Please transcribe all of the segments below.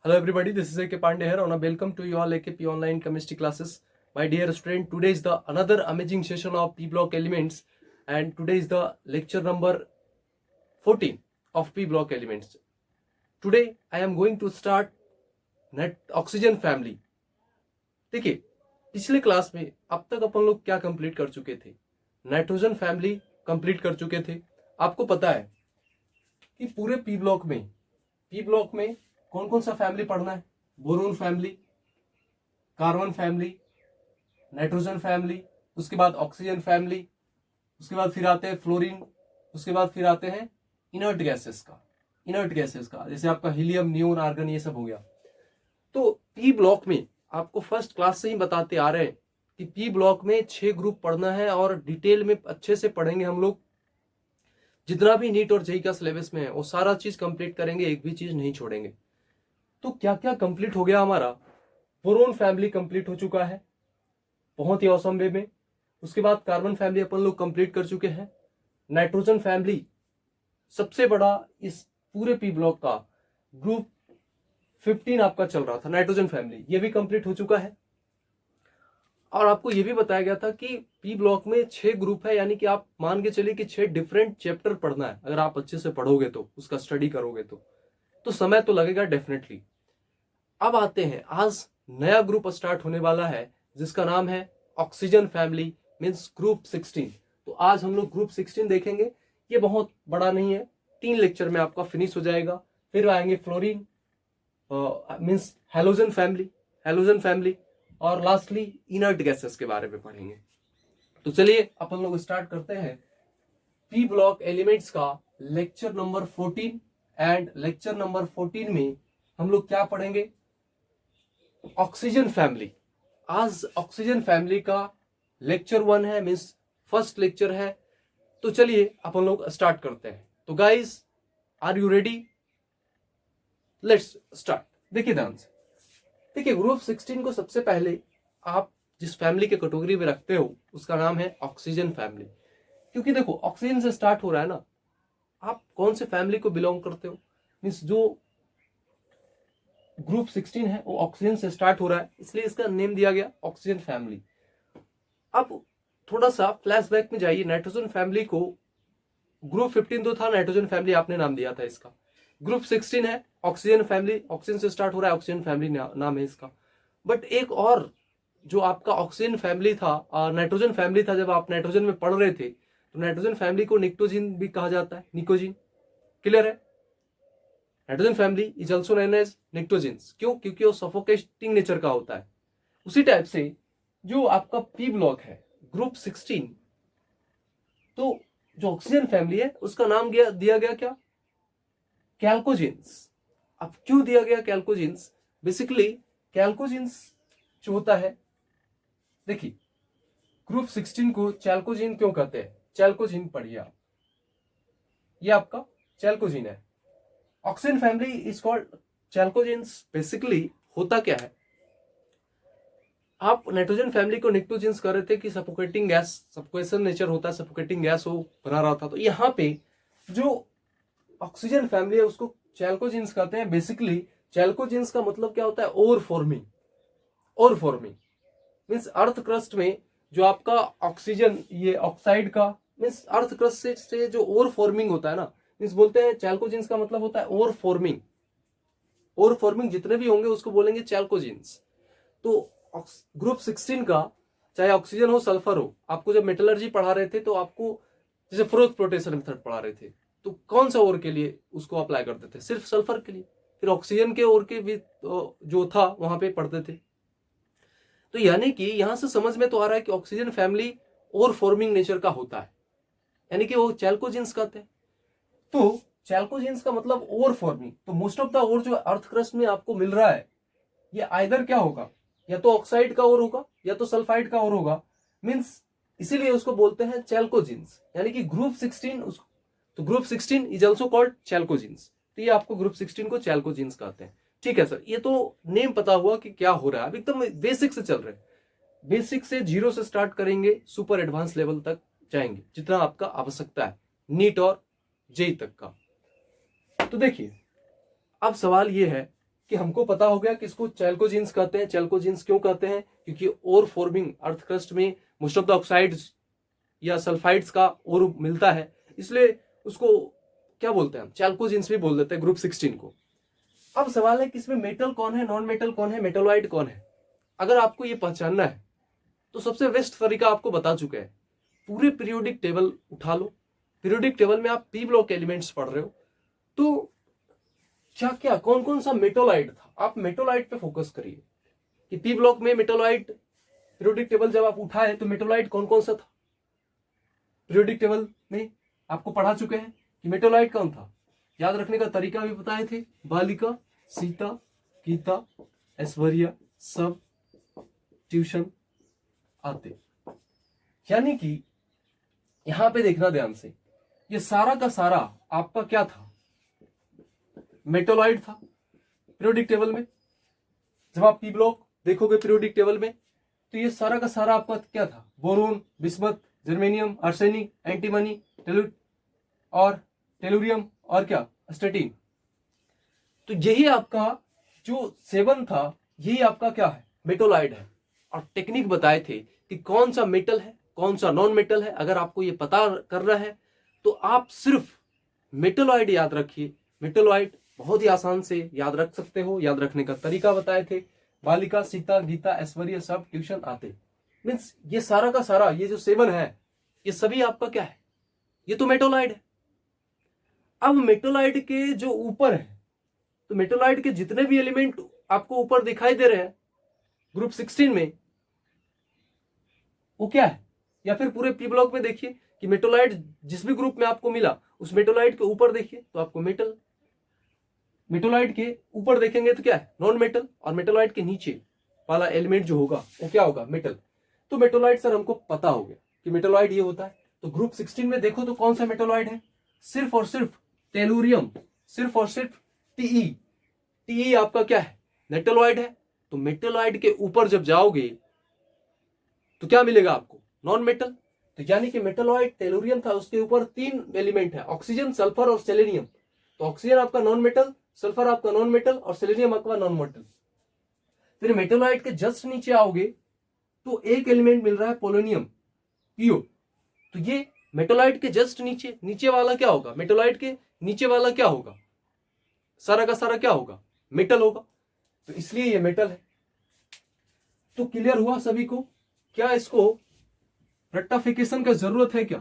Hello everybody, this is A.K. Pandey here and welcome to you all AKP online chemistry classes. My dear student, today is the another amazing session of P block elements and today is the lecture number 14 of P block elements. Today I am going to start net oxygen family. देखिए पिछले class में अब तक अपन लोग क्या complete कर चुके थे, नाइट्रोजन फैमिली कंप्लीट कर चुके थे। आपको पता है कि पूरे पी ब्लॉक में कौन कौन सा फैमिली पढ़ना है, boron family, carbon family, nitrogen family, उसके बाद ऑक्सीजन फैमिली, उसके बाद फिर आते हैं फ्लोरीन, उसके बाद फिर आते हैं इनर्ट गैसेस का जैसे आपका हीलियम, नियोन, आर्गन, ये सब हो गया। तो पी ब्लॉक में आपको फर्स्ट क्लास से ही बताते आ रहे हैं कि पी ब्लॉक में 6 ग्रुप पढ़ना है और डिटेल में अच्छे से पढ़ेंगे हम लोग। जितना भी नीट और जेईई का सिलेबस में है वो सारा चीज कंप्लीट करेंगे, एक भी चीज नहीं छोड़ेंगे। तो क्या क्या कंप्लीट हो गया हमारा, बोरोन फैमिली कंप्लीट हो चुका है बहुत ही औसम वे में। उसके बाद कार्बन फैमिली अपन लोग कंप्लीट कर चुके हैं। नाइट्रोजन फैमिली सबसे बड़ा इस पूरे पी ब्लॉक का ग्रुप 15 आपका चल रहा था, नाइट्रोजन फैमिली, ये भी कंप्लीट हो चुका है। और आपको ये भी बताया गया था कि पी ब्लॉक में 6 ग्रुप है, यानी कि आप मान के चलिए कि 6 डिफरेंट चैप्टर पढ़ना है। अगर आप अच्छे से पढ़ोगे तो, उसका स्टडी करोगे तो समय तो लगेगा डेफिनेटली। अब आते हैं, आज नया ग्रुप स्टार्ट होने वाला है जिसका नाम है ऑक्सीजन फैमिली, मींस ग्रुप 16। तो आज हम लोग ग्रुप 16 देखेंगे। ये बहुत बड़ा नहीं है, 3 लेक्चर में आपका फिनिश हो जाएगा। फिर आएंगे फ्लोरीन, मींस हैलोजन फैमिली, और लास्टली इनर्ट गैसेस के बारे में पढ़ेंगे। तो चलिए अपन लोग स्टार्ट करते हैं पी ब्लॉक एलिमेंट्स का lecture number 14। And lecture number 14 में हम लोग क्या पढ़ेंगे, ऑक्सीजन फैमिली। आज ऑक्सीजन फैमिली का लेक्चर 1 है, मींस फर्स्ट लेक्चर है। तो चलिए अपन लोग स्टार्ट करते हैं। तो guys, are you ready? Let's start. देखिए ध्यान से, देखिए ग्रुप 16 को सबसे पहले आप जिस फैमिली के कैटेगरी में रखते हो उसका नाम है ऑक्सीजन फैमिली। क्योंकि देखो ऑक्सीजन से स्टार्ट हो रहा है ना, आप कौन से फैमिली को बिलोंग करते हो, मींस जो ग्रुप 16 है वो ऑक्सीजन से स्टार्ट हो रहा है, इसलिए इसका नेम दिया गया ऑक्सीजन फैमिली। अब थोड़ा सा फ्लैशबैक में जाइए, नाइट्रोजन फैमिली को ग्रुप 15 तो था, नाइट्रोजन फैमिली आपने नाम दिया था इसका। ग्रुप 16 है ऑक्सीजन फैमिली, ऑक्सीजन से स्टार्ट हो रहा है, ऑक्सीजन फैमिली नाम है इसका। बट एक और जो आपका ऑक्सीजन फैमिली था, नाइट्रोजन फैमिली था, जब आप नाइट्रोजन में पढ़ रहे थे तो नाइट्रोजन फैमिली को निकोजीन भी कहा जाता है, निकोजीन। क्लियर है? Nitrogen family is also known as pnictogens. क्यों? क्योंकि वो सफोकेटिंग नेचर का होता है। उसी टाइप से जो आपका पी ब्लॉक है ग्रुप 16, तो जो ऑक्सीजन फैमिली है उसका नाम दिया गया क्या, कैल्कोजीन्स। अब क्यों दिया गया कैल्कोजीन्स? बेसिकली कैल्कोजीन्स जो होता है, देखिए ग्रुप 16 को चैल्कोजीन क्यों कहते हैं, चैल्कोजीन पढ़िए आप, ये आपका चैल्कोजीन है। Oxygen family is called chalcogens. Basically होता क्या है, आप नाइट्रोजन फैमिली को निकोजीन्स कर रहे थे कि सफोकेटिंग गैस, सफोकेशन नेचर होता है, सफोकेटिंग गैस वो बना रहा था। तो यहाँ पे जो ऑक्सीजन फैमिली है उसको चैल्कोजीन्स कहते हैं। बेसिकली चैल्कोजीन्स का मतलब क्या होता है, ओर फॉर्मिंग मीन्स अर्थ क्रस्ट में जो आपका ऑक्सीजन, ये ऑक्साइड का मीन्स अर्थ क्रस्ट से जो ओर फॉर्मिंग होता है ना, मीन्स बोलते हैं चैल्कोजीन्स का मतलब होता है ओर फॉर्मिंग जितने भी होंगे उसको बोलेंगे चैल्कोजीन्स। तो ग्रुप 16 का चाहे ऑक्सीजन हो, सल्फर हो, आपको जब मेटलर्जी पढ़ा रहे थे तो आपको जैसे फ्रोथ फ्लोटेशन मेथड पढ़ा रहे थे तो कौन सा ओर के लिए उसको अप्लाई करते थे, सिर्फ सल्फर के लिए। फिर ऑक्सीजन के ओर के भी जो था वहां पे पढ़ते थे। तो यानी कि यहां से समझ में तो आ रहा है कि ऑक्सीजन फैमिली ओर फॉर्मिंग नेचर का होता है, यानी कि वो चैल्कोजीन्स कहते हैं। तो चैल्कोजीन्स का मतलब ओर फॉर्मिंग। तो मोस्ट ऑफ द ओर जो अर्थ क्रस्ट में आपको मिल रहा है ये आइदर क्या होगा, या तो ऑक्साइड का ओर होगा या तो सल्फाइड का ओर होगा, मींस इसीलिए उसको बोलते हैं चैल्कोजीन्स, यानी कि ग्रुप 16। तो ग्रुप 16 इज ऑल्सो कॉल्ड चैल्कोजीन्स। तो ये आपको ग्रुप 16 को चैल्कोजीन्स कहते हैं। ठीक है सर, ये तो नेम पता हुआ कि क्या हो रहा है। अब एकदम बेसिक से चल रहे हैं, बेसिक से 0 से स्टार्ट करेंगे, सुपर एडवांस लेवल तक जाएंगे जितना आपका आवश्यकता है, नीट और जेई तक का। तो देखिए अब सवाल ये है कि हमको पता हो गया कि इसको चैल्कोजीन्स कहते हैं। चैल्कोजीन्स क्यों कहते हैं? क्योंकि ओर फॉर्मिंग अर्थ क्रस्ट में मोस्ट ऑफ द ऑक्साइड्स या सल्फाइड्स का ओर मिलता है, इसलिए उसको क्या बोलते हैं हम, चैल्कोजीन्स भी बोल देते हैं ग्रुप 16 को। अब सवाल है कि इसमें मेटल कौन है, नॉन मेटल कौन है, मेटोलाइट कौन है। अगर आपको ये पहचानना है तो सबसे बेस्ट तरीका आपको बता चुके हैं। पूरे पीरियोडिक टेबल उठा लो, पीरियोडिक टेबल में आप पी ब्लॉक एलिमेंट्स पढ़ रहे हो, तो क्या क्या कौन कौन सा मेटोलाइट था, आप मेटोलाइट पे फोकस करिए कि पी ब्लॉक में मेटोलाइट, पीरियोडिक टेबल जब आप उठाए तो मेटोलाइट कौन कौन सा था। पीरियोडिक टेबल में आपको पढ़ा चुके हैं कि मेटोलाइट कौन था, याद रखने का तरीका भी बताए थे, बालिका, सीता, गीता, ऐश्वर्या, सब ट्यूशन आते। यानी कि यहां पे देखना ध्यान से, ये सारा का सारा आपका क्या था, मेटोलाइट था पीरियोडिक टेबल में। जब आप पी ब्लॉक देखोगे पीरियोडिक टेबल में तो ये सारा का सारा आपका क्या था, boron, bismuth, germanium, arsenic, antimony, tellurium और क्या, स्टेटिन। तो यही आपका जो 7 था, यही आपका क्या है, मेटोलाइट है। और टेक्निक बताए थे कि कौन सा मेटल है, कौन सा नॉन मेटल है। अगर आपको ये पता करना है तो आप सिर्फ मेटोलाइट याद रखिए। मेटोलाइट बहुत ही आसान से याद रख सकते हो, याद रखने का तरीका बताए थे, बालिका, सीता, गीता, ऐश्वर्या, सब ट्यूशन आते। मीन्स ये सारा का सारा, ये जो 7 है, ये सभी आपका क्या है, ये तो मेटोलाइट है। अब मेटोलाइट के जो ऊपर है, तो मेटोलाइट के जितने भी एलिमेंट आपको ऊपर दिखाई दे रहे हैं ग्रुप 16 में, वो क्या है, या फिर पूरे पी ब्लॉक में देखिए कि मेटोलाइट जिस भी ग्रुप में आपको मिला उस मेटोलाइट के ऊपर देखिए तो आपको मेटल, मेटोलाइट के ऊपर देखेंगे तो क्या है, नॉन मेटल, और मेटोलाइट के नीचे वाला एलिमेंट जो होगा वो क्या होगा, मेटल। तो मेटोलाइट सर हमको पता हो गया कि मेटोलाइट ये होता है। तो ग्रुप 16 में देखो तो कौन सा मेटोलाइट है, सिर्फ और सिर्फ टेलुरियम, सिर्फ और सिर्फ टीई। टीई आपका क्या है, मेटोलाइट है। तो मेटोलाइट के ऊपर जब जाओगे तो क्या मिलेगा आपको, नॉन मेटल। तो यानी कि मेटोलाइट टेलुरियम था, उसके ऊपर 3 एलिमेंट है, ऑक्सीजन, सल्फर और सेलेनियम। तो ऑक्सीजन आपका नॉन मेटल, सल्फर आपका नॉन मेटल और सेलेनियम आपका नॉन मेटल। फिर मेटोलाइट के जस्ट नीचे आओगे तो एक एलिमेंट मिल रहा है पोलोनियम, पीओ। तो ये मेटोलाइट के जस्ट नीचे, नीचे वाला क्या होगा, मेटोलाइट के नीचे वाला क्या होगा, सारा का सारा क्या होगा, मेटल होगा। तो इसलिए ये मेटल है। तो क्लियर हुआ सभी को? क्या इसको रेक्टिफिकेशन का जरूरत है क्या?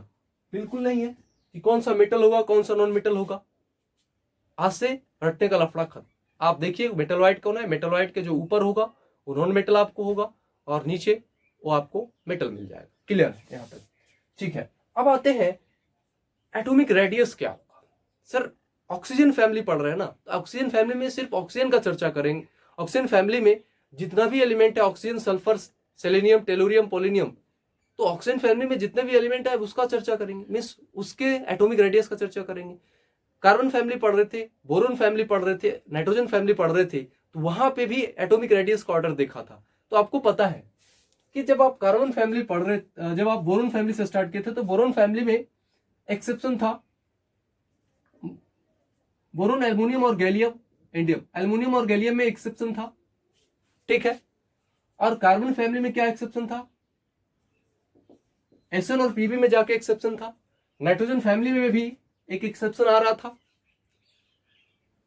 बिल्कुल नहीं है कि कौन सा मेटल होगा कौन सा नॉन मेटल होगा। आज से रटने का लफड़ा खत्म। आप देखिए मेटलॉइड कौन है, मेटलॉइड के जो ऊपर होगा वो नॉन मेटल आपको होगा और नीचे वो आपको मेटल मिल जाएगा। क्लियर है यहां तक? ठीक है। अब आते हैं एटॉमिक रेडियस क्या होगा। सर ऑक्सीजन फैमिली पढ़ रहे हैं ना, तो ऑक्सीजन फैमिली में सिर्फ ऑक्सीजन का चर्चा करेंगे। ऑक्सीजन फैमिली में जितना भी एलिमेंट है, oxygen, sulphur, selenium, tellurium, polonium, तो ऑक्सीजन फैमिली में जितने भी एलिमेंट है उसका चर्चा करेंगे, मीन्स उसके एटॉमिक रेडियस का चर्चा करेंगे। कार्बन फैमिली पढ़ रहे थे, बोरोन फैमिली पढ़ रहे थे, नाइट्रोजन फैमिली पढ़ रहे थे, तो वहां पे भी एटॉमिक रेडियस का ऑर्डर देखा था। तो आपको पता है कि जब आप कार्बन फैमिली पढ़ रहे, जब आप बोरोन फैमिली से स्टार्ट किए थे तो बोरोन फैमिली में एक्सेप्शन था बोरोन, एल्युमिनियम और गैलियम, इंडियम। एल्युमिनियम और गैलियम में एक्सेप्शन था, ठीक है। और कार्बन फैमिली में क्या एक्सेप्शन था, एसएन और पीबी में जाके एक्सेप्शन था। नाइट्रोजन फैमिली में भी एक एक्सेप्शन आ रहा था,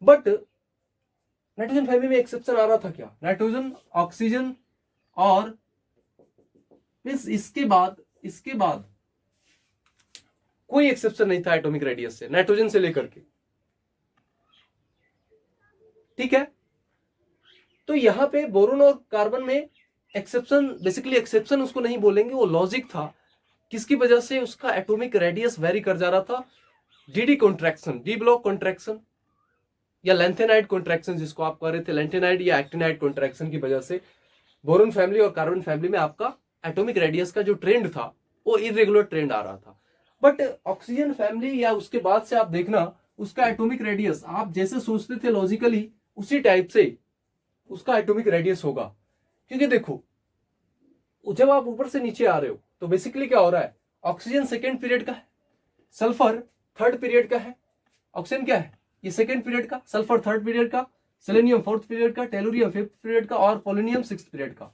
बट नाइट्रोजन फैमिली में एक्सेप्शन आ रहा था क्या, नाइट्रोजन, ऑक्सीजन और इसके बाद कोई एक्सेप्शन नहीं था एटॉमिक रेडियस से, नाइट्रोजन से लेकर के, ठीक है। तो यहां पे बोरोन और कार्बन में एक्सेप्शन, बेसिकली एक्सेप्शन उसको नहीं बोलेंगे, वो लॉजिक था। किसकी वजह से, उसका एटॉमिक रेडियस वेरी कर जा रहा था, DD contraction, D block contraction या लेंथेनाइड कॉन्ट्रैक्शन जिसको आप कह रहे थे, लेंथेनाइड या एक्टिनाइड कॉन्ट्रैक्शन की वजह से बोरोन फैमिली और कार्बन फैमिली में आपका एटॉमिक रेडियस का जो ट्रेंड था वो इरेगुलर ट्रेंड आ रहा था। बट ऑक्सीजन फैमिली या उसके बाद से आप देखना, उसका एटॉमिक रेडियस आप जैसे सोचते थे लॉजिकली उसी टाइप से उसका एटॉमिक रेडियस होगा। क्योंकि देखो जब आप ऊपर से नीचे आ रहे हो तो बेसिकली क्या हो रहा है, ऑक्सीजन सेकेंड पीरियड का है, सल्फर थर्ड पीरियड का है, ऑक्सीजन क्या है, ये सेकेंड पीरियड का, सल्फर थर्ड पीरियड का, सेलेनियम फोर्थ पीरियड का, टेलुरियम फिफ्थ पीरियड का और पोलोनियम सिक्स्थ पीरियड का।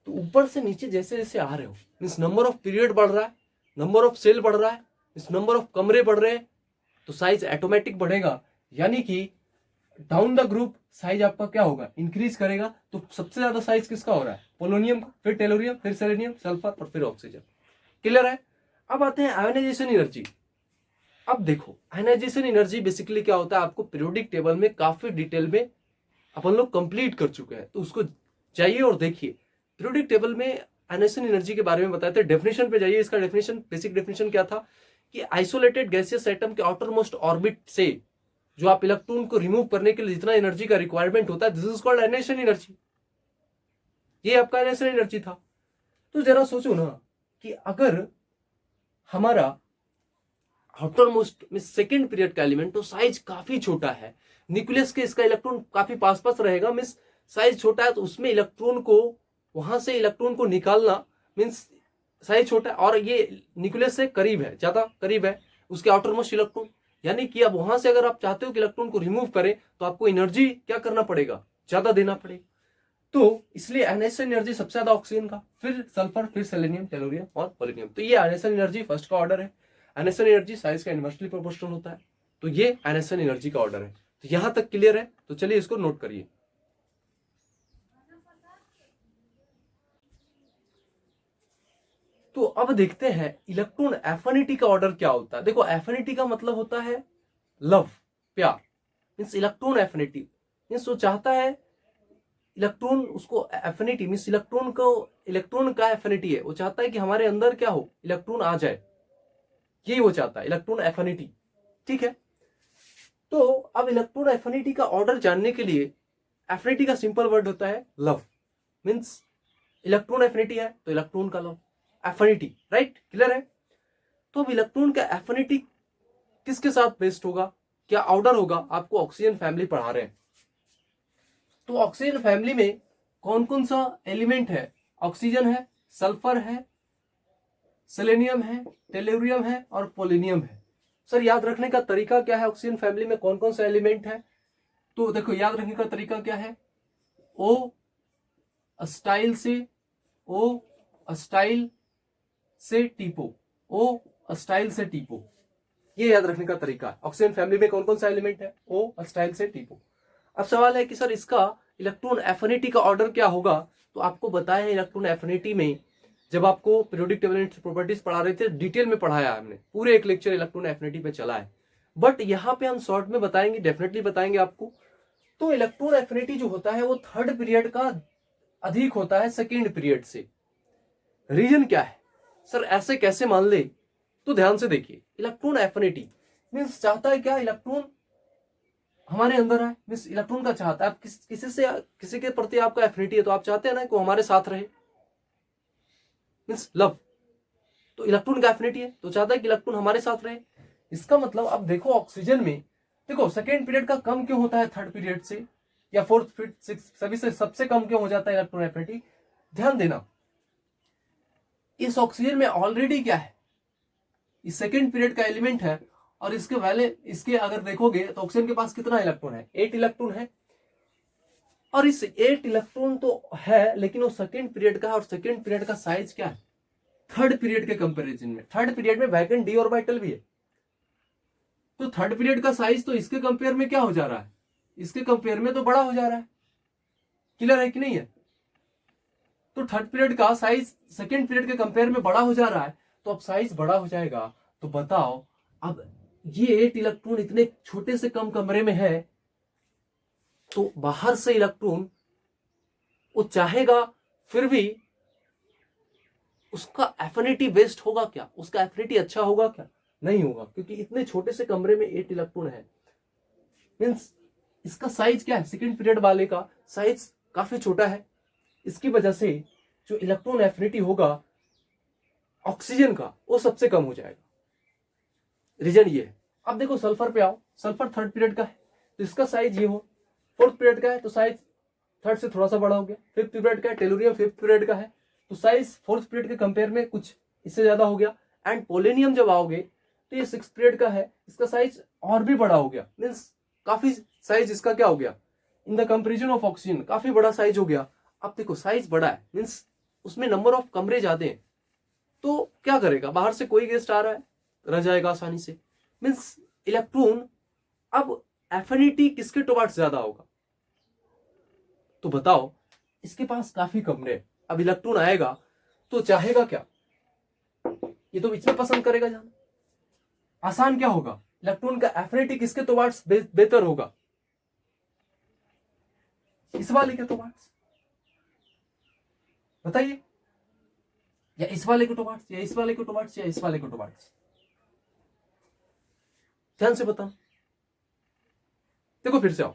तो ऊपर से नीचे जैसे जैसे आ रहे हो मीन्स नंबर ऑफ पीरियड बढ़ रहा है, नंबर ऑफ सेल बढ़ रहा है, मीन्स नंबर ऑफ कमरे बढ़ रहे हैं, तो साइज ऑटोमेटिक बढ़ेगा। यानी कि डाउन द ग्रुप साइज आपका क्या होगा, इंक्रीज करेगा। तो सबसे ज्यादा साइज किसका हो रहा है, पोलोनियम का, फिर टेलुरियम, फिर सेलेनियम, सल्फर और फिर ऑक्सीजन। क्लियर है। अब आते हैं आयोनाइजेशन एनर्जी। अब देखो आयोनाइजेशन एनर्जी बेसिकली क्या होता है, आपको पीरियोडिक टेबल में काफी डिटेल में अपन लोग कंप्लीट कर चुके हैं, तो उसको जाइए और देखिए। पीरियोडिक टेबल में आयोनाइजेशन एनर्जी के बारे में बताते हैं। डेफिनेशन पे जाइए। इसका डेफिनेशन, बेसिक डेफिनेशन क्या था कि आइसोलेटेड गैसियस एटम के आउटर मोस्ट ऑर्बिट से जो आप इलेक्ट्रॉन को रिमूव करने के लिए जितना एनर्जी का रिक्वायरमेंट होता है, this is called ionisation energy. ये आपका आयोनाइजेशन एनर्जी था। तो जरा सोचो ना कि अगर हमारा आउटर मोस्ट में सेकेंड पीरियड का एलिमेंट तो साइज काफी छोटा है, न्यूक्लियस के इसका इलेक्ट्रॉन काफी पास पास रहेगा, मीन्स साइज छोटा है, तो उसमें इलेक्ट्रॉन को वहां से इलेक्ट्रॉन को निकालना मीन्स साइज छोटा है, और ये न्यूक्लियस से करीब है, ज्यादा करीब है उसके आउटर मोस्ट इलेक्ट्रॉन। यानी कि अब वहां से अगर आप चाहते हो कि इलेक्ट्रॉन को रिमूव करें तो आपको एनर्जी क्या करना पड़ेगा, ज्यादा देना पड़ेगा। तो इसलिए आयोनाइजेशन एनर्जी सबसे ज्यादा ऑक्सीजन का, फिर सल्फर, फिर सेलेनियम, टेलुरियम और पोलोनियम। तो ये आयोनाइजेशन एनर्जी फर्स्ट का ऑर्डर है। आयोनाइजेशन एनर्जी साइज का इनवर्सली प्रोपोर्शनल होता है। तो ये आयोनाइजेशन एनर्जी का ऑर्डर है। तो यहां तक क्लियर है। तो चलिए इसको नोट करिए। तो अब देखते हैं इलेक्ट्रॉन एफिनिटी का ऑर्डर क्या होता है। देखो एफिनिटी का मतलब होता है लव, प्यार। मीन्स इलेक्ट्रॉन एफिनिटी मीन्स वो चाहता है इलेक्ट्रॉन, उसको एफिनिटी मीन्स इलेक्ट्रॉन का एफिनिटी है, वो चाहता है कि हमारे अंदर क्या हो, इलेक्ट्रॉन आ जाए, यही वो चाहता है, इलेक्ट्रॉन एफिनिटी। ठीक है। तो अब इलेक्ट्रॉन एफिनिटी का ऑर्डर जानने के लिए एफिनिटी का सिंपल वर्ड होता है लव। मीन्स इलेक्ट्रॉन एफिनिटी है तो इलेक्ट्रॉन का लव, एफिनिटी। राइट, क्लियर है। तो अब इलेक्ट्रॉन का एफिनिटी किसके साथ बेस्ड होगा, क्या ऑर्डर होगा, आपको ऑक्सीजन फैमिली पढ़ा रहे हैं। तो ऑक्सीजन फैमिली में कौन कौन सा एलिमेंट है, ऑक्सीजन है, सल्फर है, सेलेनियम है, टेलुरियम है और पोलोनियम है। सर याद रखने का तरीका क्या है, ऑक्सीजन फैमिली में कौन कौन सा एलिमेंट है। तो देखो याद रखने का तरीका क्या है, ओ अस्टाइल से, ओ अस्टाइल से टीपो, ओ अस्टाइल से टीपो, ये याद रखने का तरीका है। ऑक्सीजन फैमिली में कौन कौन सा एलिमेंट है, ओ अस्टाइल से टीपो। अब सवाल है कि सर इसका इलेक्ट्रॉन एफिनिटी का ऑर्डर क्या होगा। तो आपको बताया है इलेक्ट्रॉन एफिनिटी में, जब आपको पीरियोडिक टेबल प्रॉपर्टीज पढ़ा रहे थे, डिटेल में पढ़ाया हमने, पूरे एक लेक्चर इलेक्ट्रॉन एफिनिटी पे चला है। बट यहाँ पे हम शॉर्ट में बताएंगे, डेफिनेटली बताएंगे आपको। तो इलेक्ट्रॉन एफिनिटी जो होता है वो थर्ड पीरियड का अधिक होता है सेकेंड पीरियड से। रीजन क्या है सर, ऐसे कैसे मान ले। तो ध्यान से देखिए, इलेक्ट्रॉन एफिनिटी मीन्स चाहता है क्या, इलेक्ट्रॉन हमारे अंदर है, मीन्स इलेक्ट्रॉन का चाहता है। आप किसी के प्रति आपका एफिनिटी है तो आप चाहते हैं ना कि वो हमारे साथ रहे, मीन्स लव। तो इलेक्ट्रॉन का एफिनिटी है तो चाहता है कि इलेक्ट्रॉन हमारे साथ रहे। इसका मतलब अब देखो ऑक्सीजन में, देखो सेकेंड पीरियड का कम क्यों होता है थर्ड पीरियड से, या फोर्थ फिफ्थ सिक्स सभी से सबसे कम क्यों हो जाता है इलेक्ट्रॉन एफिनिटी। ध्यान देना, इस ऑक्सीजन में ऑलरेडी क्या है, इस सेकेंड पीरियड का एलिमेंट है, और इसके वैले इसके अगर देखोगे तो ऑक्सीजन के पास कितना इलेक्ट्रॉन है, 8 इलेक्ट्रॉन है। और इस 8 इलेक्ट्रॉन तो है, लेकिन वो सेकेंड पीरियड का है, और सेकेंड पीरियड का साइज क्या है थर्ड पीरियड के कंपैरिजन में। थर्ड पीरियड में वैकेंट डी ऑर्बिटल भी है, तो थर्ड पीरियड का साइज तो इसके कंपेयर में क्या हो जा रहा है, इसके कंपेयर में तो बड़ा हो जा रहा है। क्लियर है कि नहीं है। तो थर्ड पीरियड का साइज सेकेंड पीरियड के कंपेयर में बड़ा हो जा रहा है, तो अब साइज बड़ा हो जाएगा। तो बताओ, अब ये 8 इलेक्ट्रॉन इतने छोटे से कम कमरे में है, तो बाहर से इलेक्ट्रॉन वो चाहेगा, फिर भी उसका एफिनिटी बेस्ड होगा क्या, उसका एफिनिटी अच्छा होगा क्या, नहीं होगा, क्योंकि इतने छोटे से कमरे में 8 इलेक्ट्रॉन है। मींस इसका साइज क्या है, सेकेंड पीरियड वाले का साइज काफी छोटा है। इसकी वजह से जो इलेक्ट्रॉन एफिनिटी होगा ऑक्सीजन का, वो सबसे कम हो जाएगा। रीजन ये है। अब देखो सल्फर पे आओ, सल्फर थर्ड पीरियड का है तो इसका साइज ये हो, फोर्थ पीरियड का है तो साइज थर्ड से थोड़ा सा बड़ा हो गया, फिफ्थ पीरियड का है, टेलुरियम फिफ्थ पीरियड का है तो साइज फोर्थ पीरियड के कंपेयर में कुछ इससे ज्यादा हो गया। एंड पोलेनियम जब आओगे तो ये सिक्स पीरियड का है, इसका साइज और भी बड़ा हो गया, मीन्स काफी साइज इसका क्या हो गया, in the comparison of oxygen, काफी बड़ा साइज हो गया। अब देखो साइज बड़ा है मीन्स उसमें नंबर ऑफ कमरे ज्यादा हैं, तो क्या करेगा, बाहर से कोई गेस्ट आ रहा है रह जाएगा आसानी से। मीन्स इलेक्ट्रॉन, अब एफिनिटी किसके टुवर्ड्स ज्यादा होगा, तो बताओ, इसके पास काफी कमरे हैं। अब इलेक्ट्रॉन आएगा तो चाहेगा क्या, ये तो इसमें पसंद करेगा जाना। आसान क्या होगा, इलेक्ट्रॉन का एफिनिटी किसके टुवर्ड्स बेहतर होगा, इस वाले के टुवर्ड्स, बताइए, या इस वाले के टुवर्ड्स, या इस वाले के टुवर्ड्स, या इस वाले के टुवर्ड्स, ध्यान से बताओ। देखो फिर से आओ,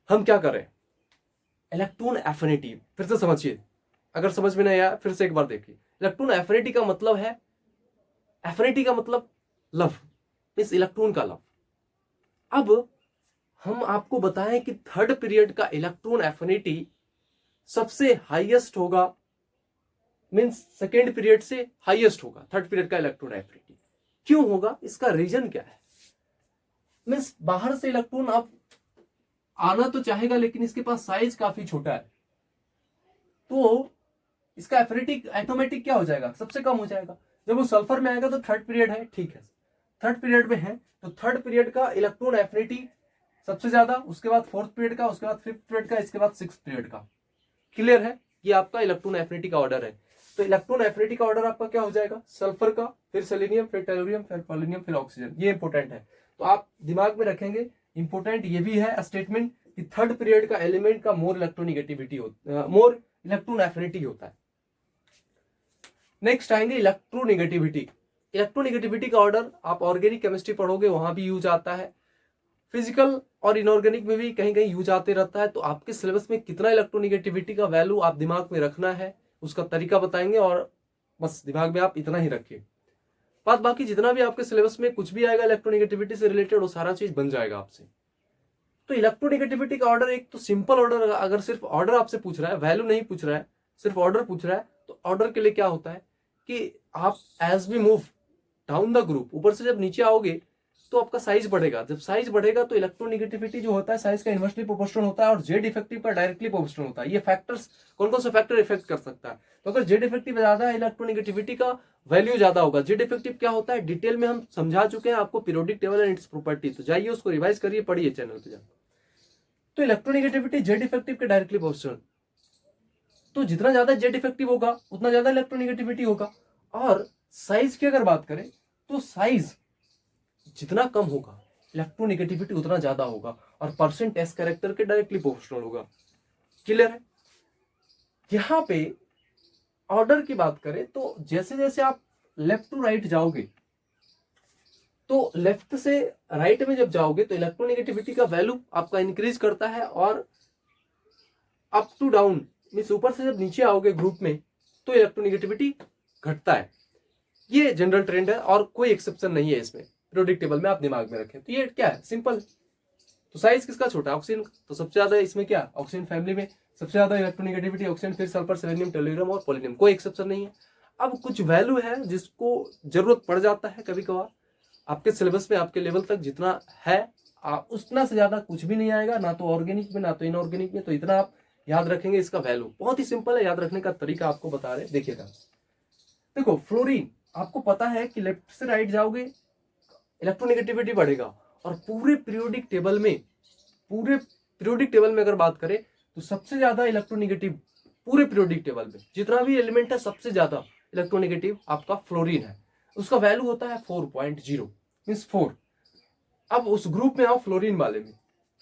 हम क्या कर रहे हैं, इलेक्ट्रॉन एफिनिटी फिर से समझिए, अगर समझ में नहीं आया फिर से एक बार देखिए। इलेक्ट्रॉन एफिनिटी का मतलब है, एफिनिटी का मतलब लव, इस इलेक्ट्रॉन का लव। अब हम आपको बताएं कि थर्ड पीरियड का इलेक्ट्रॉन एफिनिटी सबसे हाईएस्ट होगा, मींस सेकेंड पीरियड से हाईएस्ट होगा थर्ड पीरियड का इलेक्ट्रॉन एफिनिटी। क्यों होगा, इसका रीजन क्या है, मींस बाहर से इलेक्ट्रॉन अब आना तो चाहेगा लेकिन इसके पास साइज काफी छोटा है, तो इसका एफिनिटी ऑटोमेटिक क्या हो जाएगा, सबसे कम हो जाएगा। जब वो सल्फर में आएगा तो थर्ड पीरियड है, ठीक है, थर्ड पीरियड में है तो थर्ड पीरियड का इलेक्ट्रॉन एफिनिटी सबसे ज्यादा, उसके बाद फोर्थ पीरियड का, उसके बाद फिफ्थ पीरियड का, इसके बाद सिक्स्थ पीरियड का। क्लियर है, ये आपका इलेक्ट्रॉन एफिनिटी का ऑर्डर है। तो इलेक्ट्रॉन एफिनिटी का ऑर्डर आपका क्या हो जाएगा, सल्फर का, फिर सेलेनियम, फिर टेलोरियम, फिर पोलोनियम, फिर ऑक्सीजन। ये इंपॉर्टेंट है, तो आप दिमाग में रखेंगे। इंपॉर्टेंट ये भी है स्टेटमेंट कि थर्ड पीरियड का एलिमेंट का मोर इलेक्ट्रोनिगेटिविटी मोर इलेक्ट्रॉन एफिनिटी होता है। नेक्स्ट आएंगे इलेक्ट्रोनिगेटिविटी। इलेक्ट्रोनिगेटिविटी का ऑर्डर आप ऑर्गेनिक केमिस्ट्री पढ़ोगे, वहां भी यूज आता है, फिजिकल और इनऑर्गेनिक में भी कहीं कहीं यूज आते रहता है। तो आपके सिलेबस में कितना इलेक्ट्रोनिगेटिविटी का वैल्यू आप दिमाग में रखना है, उसका तरीका बताएंगे, और बस दिमाग में आप इतना ही रखिए। बाकी जितना भी आपके सिलेबस में कुछ भी आएगा इलेक्ट्रोनिगेटिविटी से रिलेटेड, वो सारा चीज बन जाएगा आपसे। तो इलेक्ट्रोनिगेटिविटी का ऑर्डर एक तो सिंपल ऑर्डर, अगर सिर्फ ऑर्डर आपसे पूछ रहा है, वैल्यू नहीं पूछ रहा है, सिर्फ ऑर्डर पूछ रहा है, तो ऑर्डर के लिए क्या होता है कि आप as we move down the group, ऊपर से जब नीचे आओगे तो आपका साइज बढ़ेगा। जब साइज बढ़ेगा तो इलेक्ट्रोनिगेटिविटी जो होता है साइज का इनवर्सली प्रोपोर्शनल होता है, और जेड इफेक्टिव का डायरेक्टली प्रोपोर्शनल होता है। ये फैक्टर्स कौन कौन से फैक्टर इफेक्ट कर सकता है, तो अगर जेड इफेक्टिव ज्यादा है, इलेक्ट्रोनिगेटिविटी का वैल्यू ज्यादा होगा। जेड इफेक्टिव क्या होता है डिटेल में हम समझा चुके हैं आपको, periodic table and it's property, तो जाइए उसको रिवाइज करिए, पढ़िए चैनल पे जाकर। तो इलेक्ट्रोनिगेटिविटी जेड इफेक्टिव के डायरेक्टली प्रोपोर्शनल, तो जितना ज्यादा जेड इफेक्टिव होगा उतना ज्यादा इलेक्ट्रोनिगेटिविटी होगा। और साइज की अगर बात करें तो साइज जितना कम होगा इलेक्ट्रोनिगेटिविटी उतना ज्यादा होगा, और परसेंट एस कैरेक्टर के डायरेक्टली प्रोपोर्शनल होगा। क्लियर है। यहां पे ऑर्डर की बात करें तो जैसे जैसे आप लेफ्ट टू राइट जाओगे, तो लेफ्ट से राइट में जब जाओगे तो इलेक्ट्रोनिगेटिविटी का वैल्यू आपका इंक्रीज करता है, और अप टू डाउन मींस ऊपर से जब नीचे आओगे ग्रुप में तो इलेक्ट्रोनिगेटिविटी घटता है। ये जनरल ट्रेंड है और कोई एक्सेप्शन नहीं है इसमें, पीरियोडिक टेबल में आप दिमाग में रखें। तो ये क्या है, सिंपल। तो साइज किसका छोटा है, ऑक्सीजन। तो सबसे ज्यादा इसमें क्या, ऑक्सीजन फैमिली में सबसे ज्यादा इलेक्ट्रोनिगेटिविटी ऑक्सीजन, फिर सल्फर, सेलेनियम, टेलोरियम और पोलोनियम, कोई एक्सेप्शन नहीं है। अब कुछ वैल्यू है जिसको जरूरत पड़ जाता है कभी कभार, आपके सिलेबस में आपके लेवल तक जितना है उतना से ज्यादा कुछ भी नहीं आएगा, ना तो ऑर्गेनिक में ना तो इनऑर्गेनिक में। तो इतना आप याद रखेंगे, इसका वैल्यू बहुत ही सिंपल है, याद रखने का तरीका आपको बता रहे। देखिएगा, देखो फ्लोरीन, आपको पता है कि लेफ्ट से राइट जाओगे इलेक्ट्रोनिगेटिविटी बढ़ेगा, और पूरे पीरियोडिक टेबल में अगर बात करें तो सबसे ज्यादा इलेक्ट्रोनिगेटिव पूरे पीरियोडिक टेबल में जितना भी एलिमेंट है सबसे ज्यादा इलेक्ट्रोनिगेटिव आपका फ्लोरीन है। उसका वैल्यू होता है 4.0 मींस 4। अब उस ग्रुप में आओ फ्लोरीन वाले में,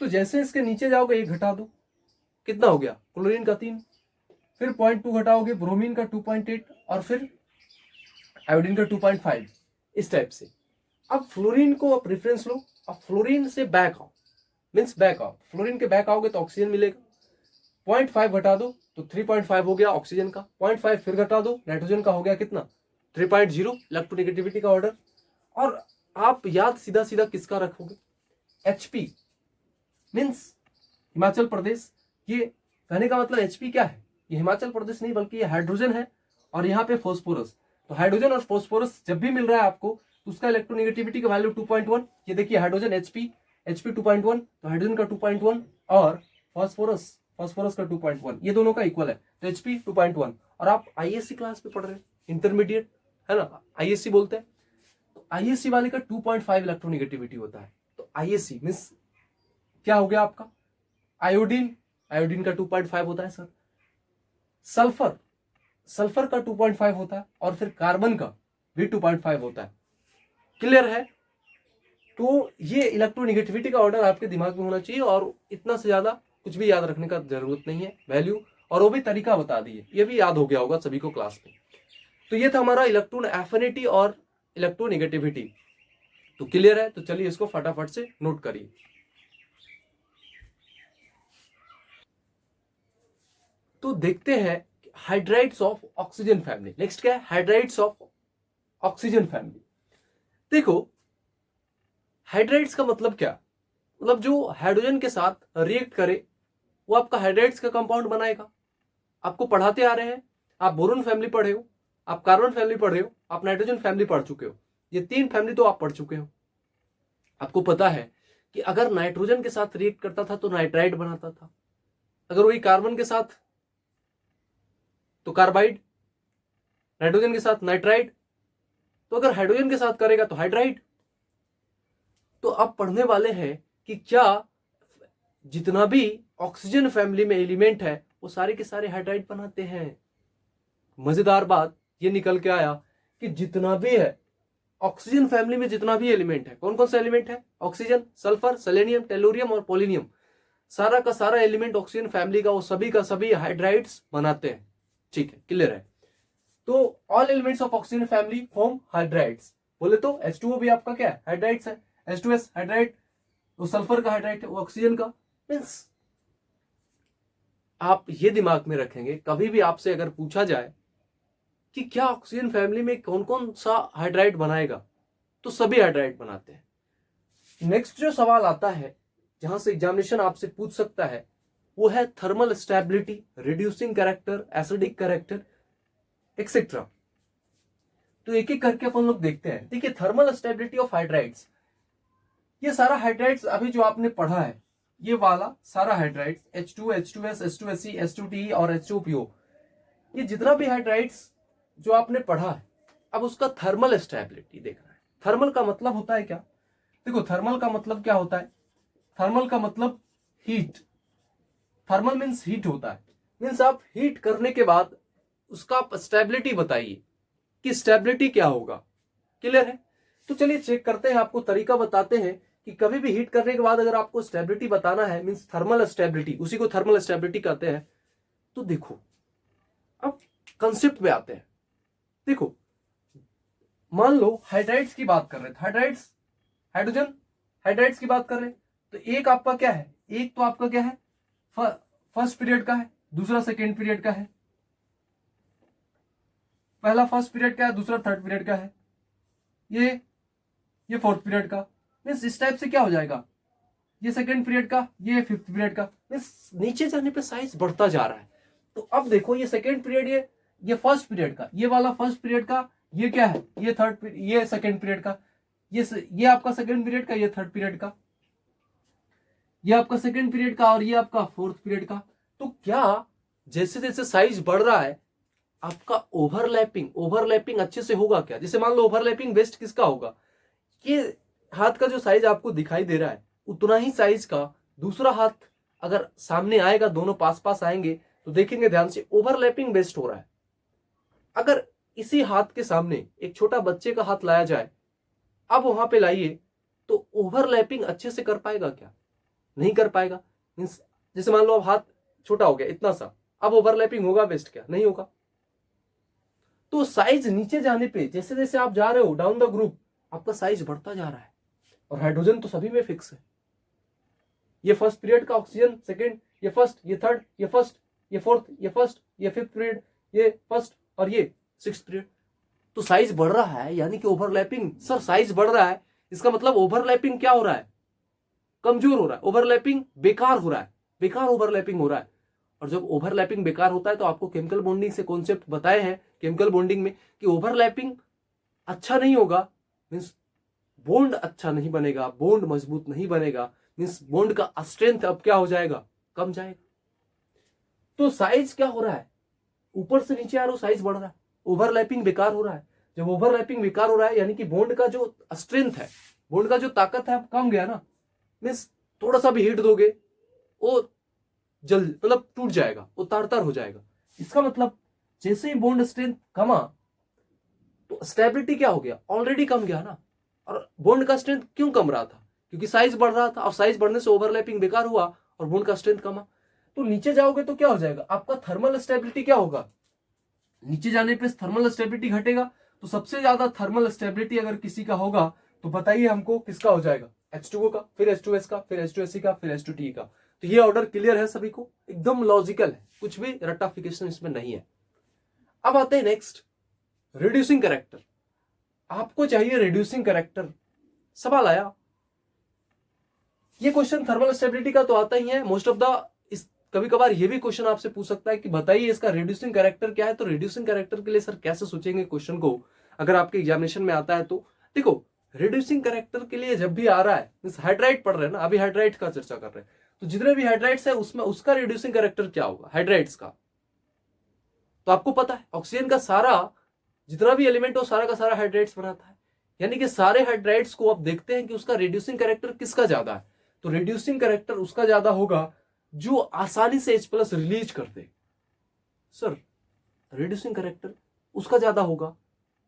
तो जैसे इसके नीचे जाओगे एक घटा दो, कितना हो गया, क्लोरीन का 3, फिर 0.2 घटाओगे, ब्रोमीन का 2.8, और फिर आयोडीन का 2.5, इस टाइप से। अब फ्लोरीन को आप रेफरेंस लो, अब फ्लोरीन से बैक आओ, मींस बैक आओ, फ्लोरीन के बैक आओगे तो ऑक्सीजन मिलेगा, 0.5 घटा दो तो 3.5 हो गया ऑक्सीजन का, 0.5 फिर घटा दो नाइट्रोजन का हो गया कितना, 3.0 इलेक्ट्रोनिगेटिविटी का ऑर्डर। और आप याद सीधा सीधा किसका रखोगे, एचपी मींस हिमाचल प्रदेश। ये कहने का मतलब एचपी क्या है, ये हिमाचल प्रदेश नहीं बल्कि ये हाइड्रोजन है, और यहाँ पे फॉस्फोरस। तो हाइड्रोजन और फॉस्फोरस जब भी मिल रहा है आपको तो उसका इलेक्ट्रोनिगेटिविटी का वैल्यू 2.1। ये देखिए हाइड्रोजन एचपी 2.1, तो हाइड्रोजन का 2.1, और फास्फोरस का 2.1, ये दोनों का इक्वल है, तो Hp 2.1। और आप आईएससी क्लास पे पढ़ रहे हैं, इंटरमीडिएट है ना, आईएससी बोलते हैं, तो आईएससी वाले का 2.5 इलेक्ट्रोनिगेटिविटी होता है। तो आईएससी मीन्स क्या हो गया आपका, आयोडीन का 2.5 होता है सर, सल्फर का 2.5 होता है, और फिर कार्बन का भी 2.5 होता है। क्लियर है? तो ये इलेक्ट्रोनिगेटिविटी का ऑर्डर आपके दिमाग में होना चाहिए, और इतना से ज्यादा कुछ भी याद रखने का जरूरत नहीं है, वैल्यू और वो भी तरीका बता दिए, ये भी याद हो गया होगा सभी को क्लास में। तो ये था हमारा इलेक्ट्रॉन एफिनिटी और इलेक्ट्रोनिगेटिविटी। तो क्लियर है? तो चलिए इसको फटाफट से नोट करिए। तो देखते हैं hydrides of oxygen family. Next क्या है? Hydrides of oxygen family. देखो हाइड्राइड्स का मतलब क्या, मतलब जो हाइड्रोजन के साथ रिएक्ट करे वो आपका हाइड्राइड्स का कंपाउंड बनाएगा। आपको पढ़ाते आ रहे हैं, आप बोरोन फैमिली पढ़े हो, आप कार्बन फैमिली पढ़े हो, आप नाइट्रोजन फैमिली पढ़ चुके हो, ये 3 फैमिली तो आप पढ़ चुके हो। आपको पता है कि अगर नाइट्रोजन के साथ रिएक्ट करता था तो नाइट्राइड बनाता था, अगर वही कार्बन के साथ तो कार्बाइड, नाइट्रोजन के साथ नाइट्राइड, तो अगर हाइड्रोजन के साथ करेगा तो हाइड्राइड। तो अब पढ़ने वाले हैं कि क्या जितना भी ऑक्सीजन फैमिली में एलिमेंट है वो सारे के सारे हाइड्राइड बनाते हैं। मजेदार बात ये निकल के आया कि जितना भी है ऑक्सीजन फैमिली में, जितना भी एलिमेंट है, कौन कौन सा एलिमेंट है, ऑक्सीजन, सल्फर, सेलेनियम, टेलुरियम और पोलिनियम, सारा का सारा एलिमेंट ऑक्सीजन फैमिली का वो सभी का सभी हाइड्राइड्स बनाते हैं। ठीक है, क्लियर है? तो all elements of oxygen family form hydrides. बोले तो H2O भी आपका क्या है, हाइड्राइड्स है, H2S हाइड्राइड, वो सल्फर का हाइड्राइड है, वो ऑक्सीजन का। मींस आप ये दिमाग में रखेंगे, कभी भी आपसे अगर पूछा जाए कि क्या ऑक्सीजन फैमिली में कौन कौन सा हाइड्राइड बनाएगा, तो सभी हाइड्राइड बनाते हैं। नेक्स्ट जो सवाल आता है जहां से एग्जामिनेशन आपसे पूछ सकता है वो है thermal stability, reducing character, acidic character etcetera. तो एक एक करके अपन लोग देखते हैं। देखिए थर्मल स्टेबिलिटी ऑफ हाइड्राइड्स, ये सारा हाइड्राइड्स अभी जो आपने पढ़ा है, ये वाला सारा hydrides H2, H2S, H2SE, H2TE और H2PO, ये जितना भी हाइड्राइड्स जो आपने पढ़ा है, अब उसका थर्मल स्टेबिलिटी देखना है। थर्मल का मतलब होता है क्या? देखो थर्मल का मतलब क्या होता है, थर्मल का मतलब हीट। थर्मल मीन्स हीट होता है, मीन्स आप हीट करने के बाद उसका स्टेबिलिटी बताइए कि स्टेबिलिटी क्या होगा। क्लियर है? तो चलिए चेक करते हैं, आपको तरीका बताते हैं कि कभी भी हीट करने के बाद अगर आपको स्टेबिलिटी बताना है, मींस थर्मल स्टेबिलिटी, उसी को थर्मल स्टेबिलिटी कहते हैं। तो देखो अब कंसेप्ट पे आते हैं। देखो मान लो हाइड्राइड्स की बात कर रहे हैं, हाइड्राइड्स, हाइड्रोजन हाइड्राइड्स की बात कर रहे हैं, तो एक आपका क्या है, एक तो आपका क्या है, फर्स्ट पीरियड का है, दूसरा सेकेंड पीरियड का है, पहला फर्स्ट पीरियड का है, दूसरा थर्ड पीरियड का है, ये फोर्थ पीरियड का। मीन्स इस टाइप से क्या हो जाएगा, ये सेकेंड पीरियड का, ये फिफ्थ पीरियड का। मीन्स नीचे जाने पे साइज बढ़ता जा रहा है। तो अब देखो ये सेकेंड पीरियड, ये फर्स्ट पीरियड का, ये वाला फर्स्ट पीरियड का, ये क्या है, ये थर्ड, ये सेकेंड पीरियड का, ये आपका सेकेंड पीरियड का, ये थर्ड पीरियड का, ये आपका सेकेंड पीरियड का, और ये आपका फोर्थ पीरियड का। तो क्या जैसे जैसे साइज बढ़ रहा है आपका ओवरलैपिंग अच्छे से होगा क्या? जैसे मान लो ओवरलैपिंग बेस्ट किसका होगा, ये हाथ का जो साइज आपको दिखाई दे रहा है उतना ही साइज का दूसरा हाथ अगर सामने आएगा, दोनों पास पास आएंगे तो देखेंगे ध्यान से ओवरलैपिंग बेस्ट हो रहा है। अगर इसी हाथ के सामने एक छोटा बच्चे का हाथ लाया जाए, अब वहां पे लाइए, तो ओवरलैपिंग अच्छे से कर पाएगा क्या? नहीं कर पाएगा। मींस जैसे मान लो अब हाथ छोटा हो गया इतना सा, अब ओवरलैपिंग होगा बेस्ट क्या? नहीं होगा। तो साइज नीचे जाने पे जैसे जैसे आप जा रहे हो डाउन द ग्रुप, आपका साइज बढ़ता जा रहा है। और हाइड्रोजन तो सभी में फिक्स है, ये फर्स्ट पीरियड का ऑक्सीजन सेकंड, ये फर्स्ट, ये थर्ड, ये फर्स्ट, ये फोर्थ, ये फर्स्ट, ये फिफ्थ पीरियड, ये फर्स्ट और ये सिक्स्थ पीरियड। तो साइज बढ़ रहा है, यानी कि ओवरलैपिंग। सर साइज बढ़ रहा है, इसका मतलब ओवरलैपिंग क्या हो रहा है, कमजोर हो रहा है, ओवरलैपिंग बेकार हो रहा है, बेकार ओवरलैपिंग हो रहा है। और जब ओवरलैपिंग बेकार होता है तो आपको केमिकल बॉन्डिंग से कॉन्सेप्ट बताए हैं केमिकल बॉन्डिंग में कि ओवरलैपिंग अच्छा नहीं होगा, मींस बॉन्ड अच्छा नहीं बनेगा, बॉन्ड मजबूत नहीं बनेगा, मीन्स बॉन्ड का स्ट्रेंथ अब क्या हो जाएगा, कम जाएगा। तो साइज क्या हो रहा है, ऊपर से नीचे आ रहा, साइज बढ़ रहा है, ओवरलैपिंग बेकार हो रहा है। जब ओवरलैपिंग बेकार हो रहा है यानी कि बॉन्ड का जो स्ट्रेंथ है, बॉन्ड का जो ताकत है अब कम गया ना, मीन्स थोड़ा सा भी हिट दोगे वो जल्द मतलब टूट जाएगा, वो तार तार हो जाएगा। इसका मतलब जैसे ही बॉन्ड स्ट्रेंथ कमा तो स्टेबिलिटी क्या हो गया, ऑलरेडी कम गया ना। और बॉन्ड का स्ट्रेंथ क्यों कम रहा था, क्योंकि साइज बढ़ रहा था, और साइज बढ़ने से ओवरलैपिंग बेकार हुआ और बॉन्ड का स्ट्रेंथ कमा। तो नीचे जाओगे तो क्या हो जाएगा, आपका थर्मल स्टेबिलिटी क्या होगा, नीचे जाने पे थर्मल स्टेबिलिटी घटेगा। तो सबसे ज्यादा थर्मल स्टेबिलिटी अगर किसी का होगा तो बताइए हमको किसका हो जाएगा, H2O का, फिर H2S का, फिर H2SE का, फिर H2TE का। तो ये ऑर्डर क्लियर है सभी को, एकदम लॉजिकल है, कुछ भी रट्टाफिकेशन इसमें नहीं है। अब आते हैं नेक्स्ट, रिड्यूसिंग कैरेक्टर। आपको चाहिए रिड्यूसिंग कैरेक्टर, सवाल आया। ये क्वेश्चन थर्मल स्टेबिलिटी का तो आता ही है मोस्ट ऑफ द, कभी कभार ये भी क्वेश्चन आपसे पूछ सकता है कि बताइए इसका रिड्यूसिंग कैरेक्टर क्या है। तो रिड्यूसिंग कैरेक्टर के लिए सर कैसे सोचेंगे क्वेश्चन को, अगर आपके एग्जामिनेशन में आता है तो देखो, रिड्यूसिंग कैरेक्टर के लिए जब भी आ रहा है, हाइड्राइड पढ़ रहे हैं ना, अभी हाइड्राइड का चर्चा कर रहे हैं, तो जितने भी हाइड्राइड्स है उसमें उसका रिड्यूसिंग कैरेक्टर क्या होगा हाइड्राइड्स का, तो आपको पता है ऑक्सीजन का सारा जितना भी एलिमेंट हो सारा का सारा हाइड्राइड्स बनाता है, यानी कि सारे हाइड्राइड्स को आप देखते हैं कि उसका रिड्यूसिंग कैरेक्टर किसका ज्यादा है। तो रिड्यूसिंग कैरेक्टर उसका ज्यादा होगा जो आसानी से H+ रिलीज कर दे। सर रिड्यूसिंग कैरेक्टर उसका ज्यादा होगा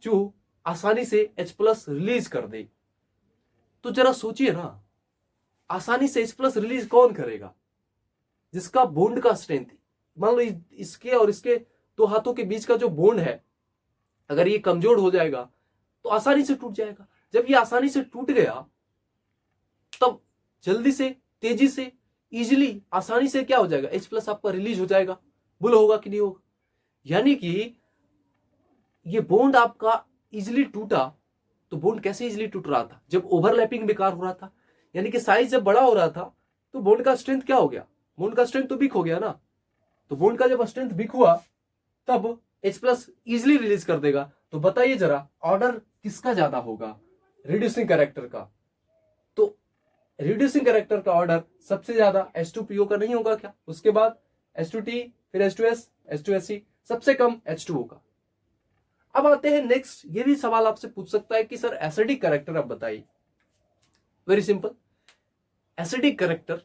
जो आसानी से H+ रिलीज कर दे। तो जरा सोचिए ना, आसानी से H+ रिलीज कौन करेगा, जिसका बॉन्ड का स्ट्रेंथ, मान लो इसके और इसके दो हाथों के बीच का जो बॉन्ड है, अगर ये कमजोर हो जाएगा तो आसानी से टूट जाएगा। जब ये आसानी से टूट गया तब जल्दी से, तेजी से, इजिली, आसानी से क्या हो जाएगा, H+ आपका रिलीज हो जाएगा। बोलो होगा कि नहीं होगा, यानी कि ये बॉन्ड आपका इजिली टूटा। तो बॉन्ड कैसे इजिली टूट रहा था, जब ओवरलैपिंग बेकार हो रहा था, यानी कि साइज जब बड़ा हो रहा था तो बॉन्ड का स्ट्रेंथ क्या हो गया, बॉन्ड का स्ट्रेंथ तो वीक हो गया ना। तो बॉन्ड का जब स्ट्रेंथ वीक हुआ तब H+ इजिली रिलीज कर देगा। तो बताइए जरा ऑर्डर किसका ज्यादा होगा, रिड्यूसिंग कैरेक्टर का। तो रिड्यूसिंग कैरेक्टर का ऑर्डर सबसे ज्यादा H2PO का नहीं होगा क्या, उसके बाद H2T, फिर H2S, H2SE, सबसे कम H2O का। अब आते हैं नेक्स्ट, ये भी सवाल आपसे पूछ सकता है कि सर एसिडिक कैरेक्टर आप बताइए। वेरी सिंपल, एसिडिक कैरेक्टर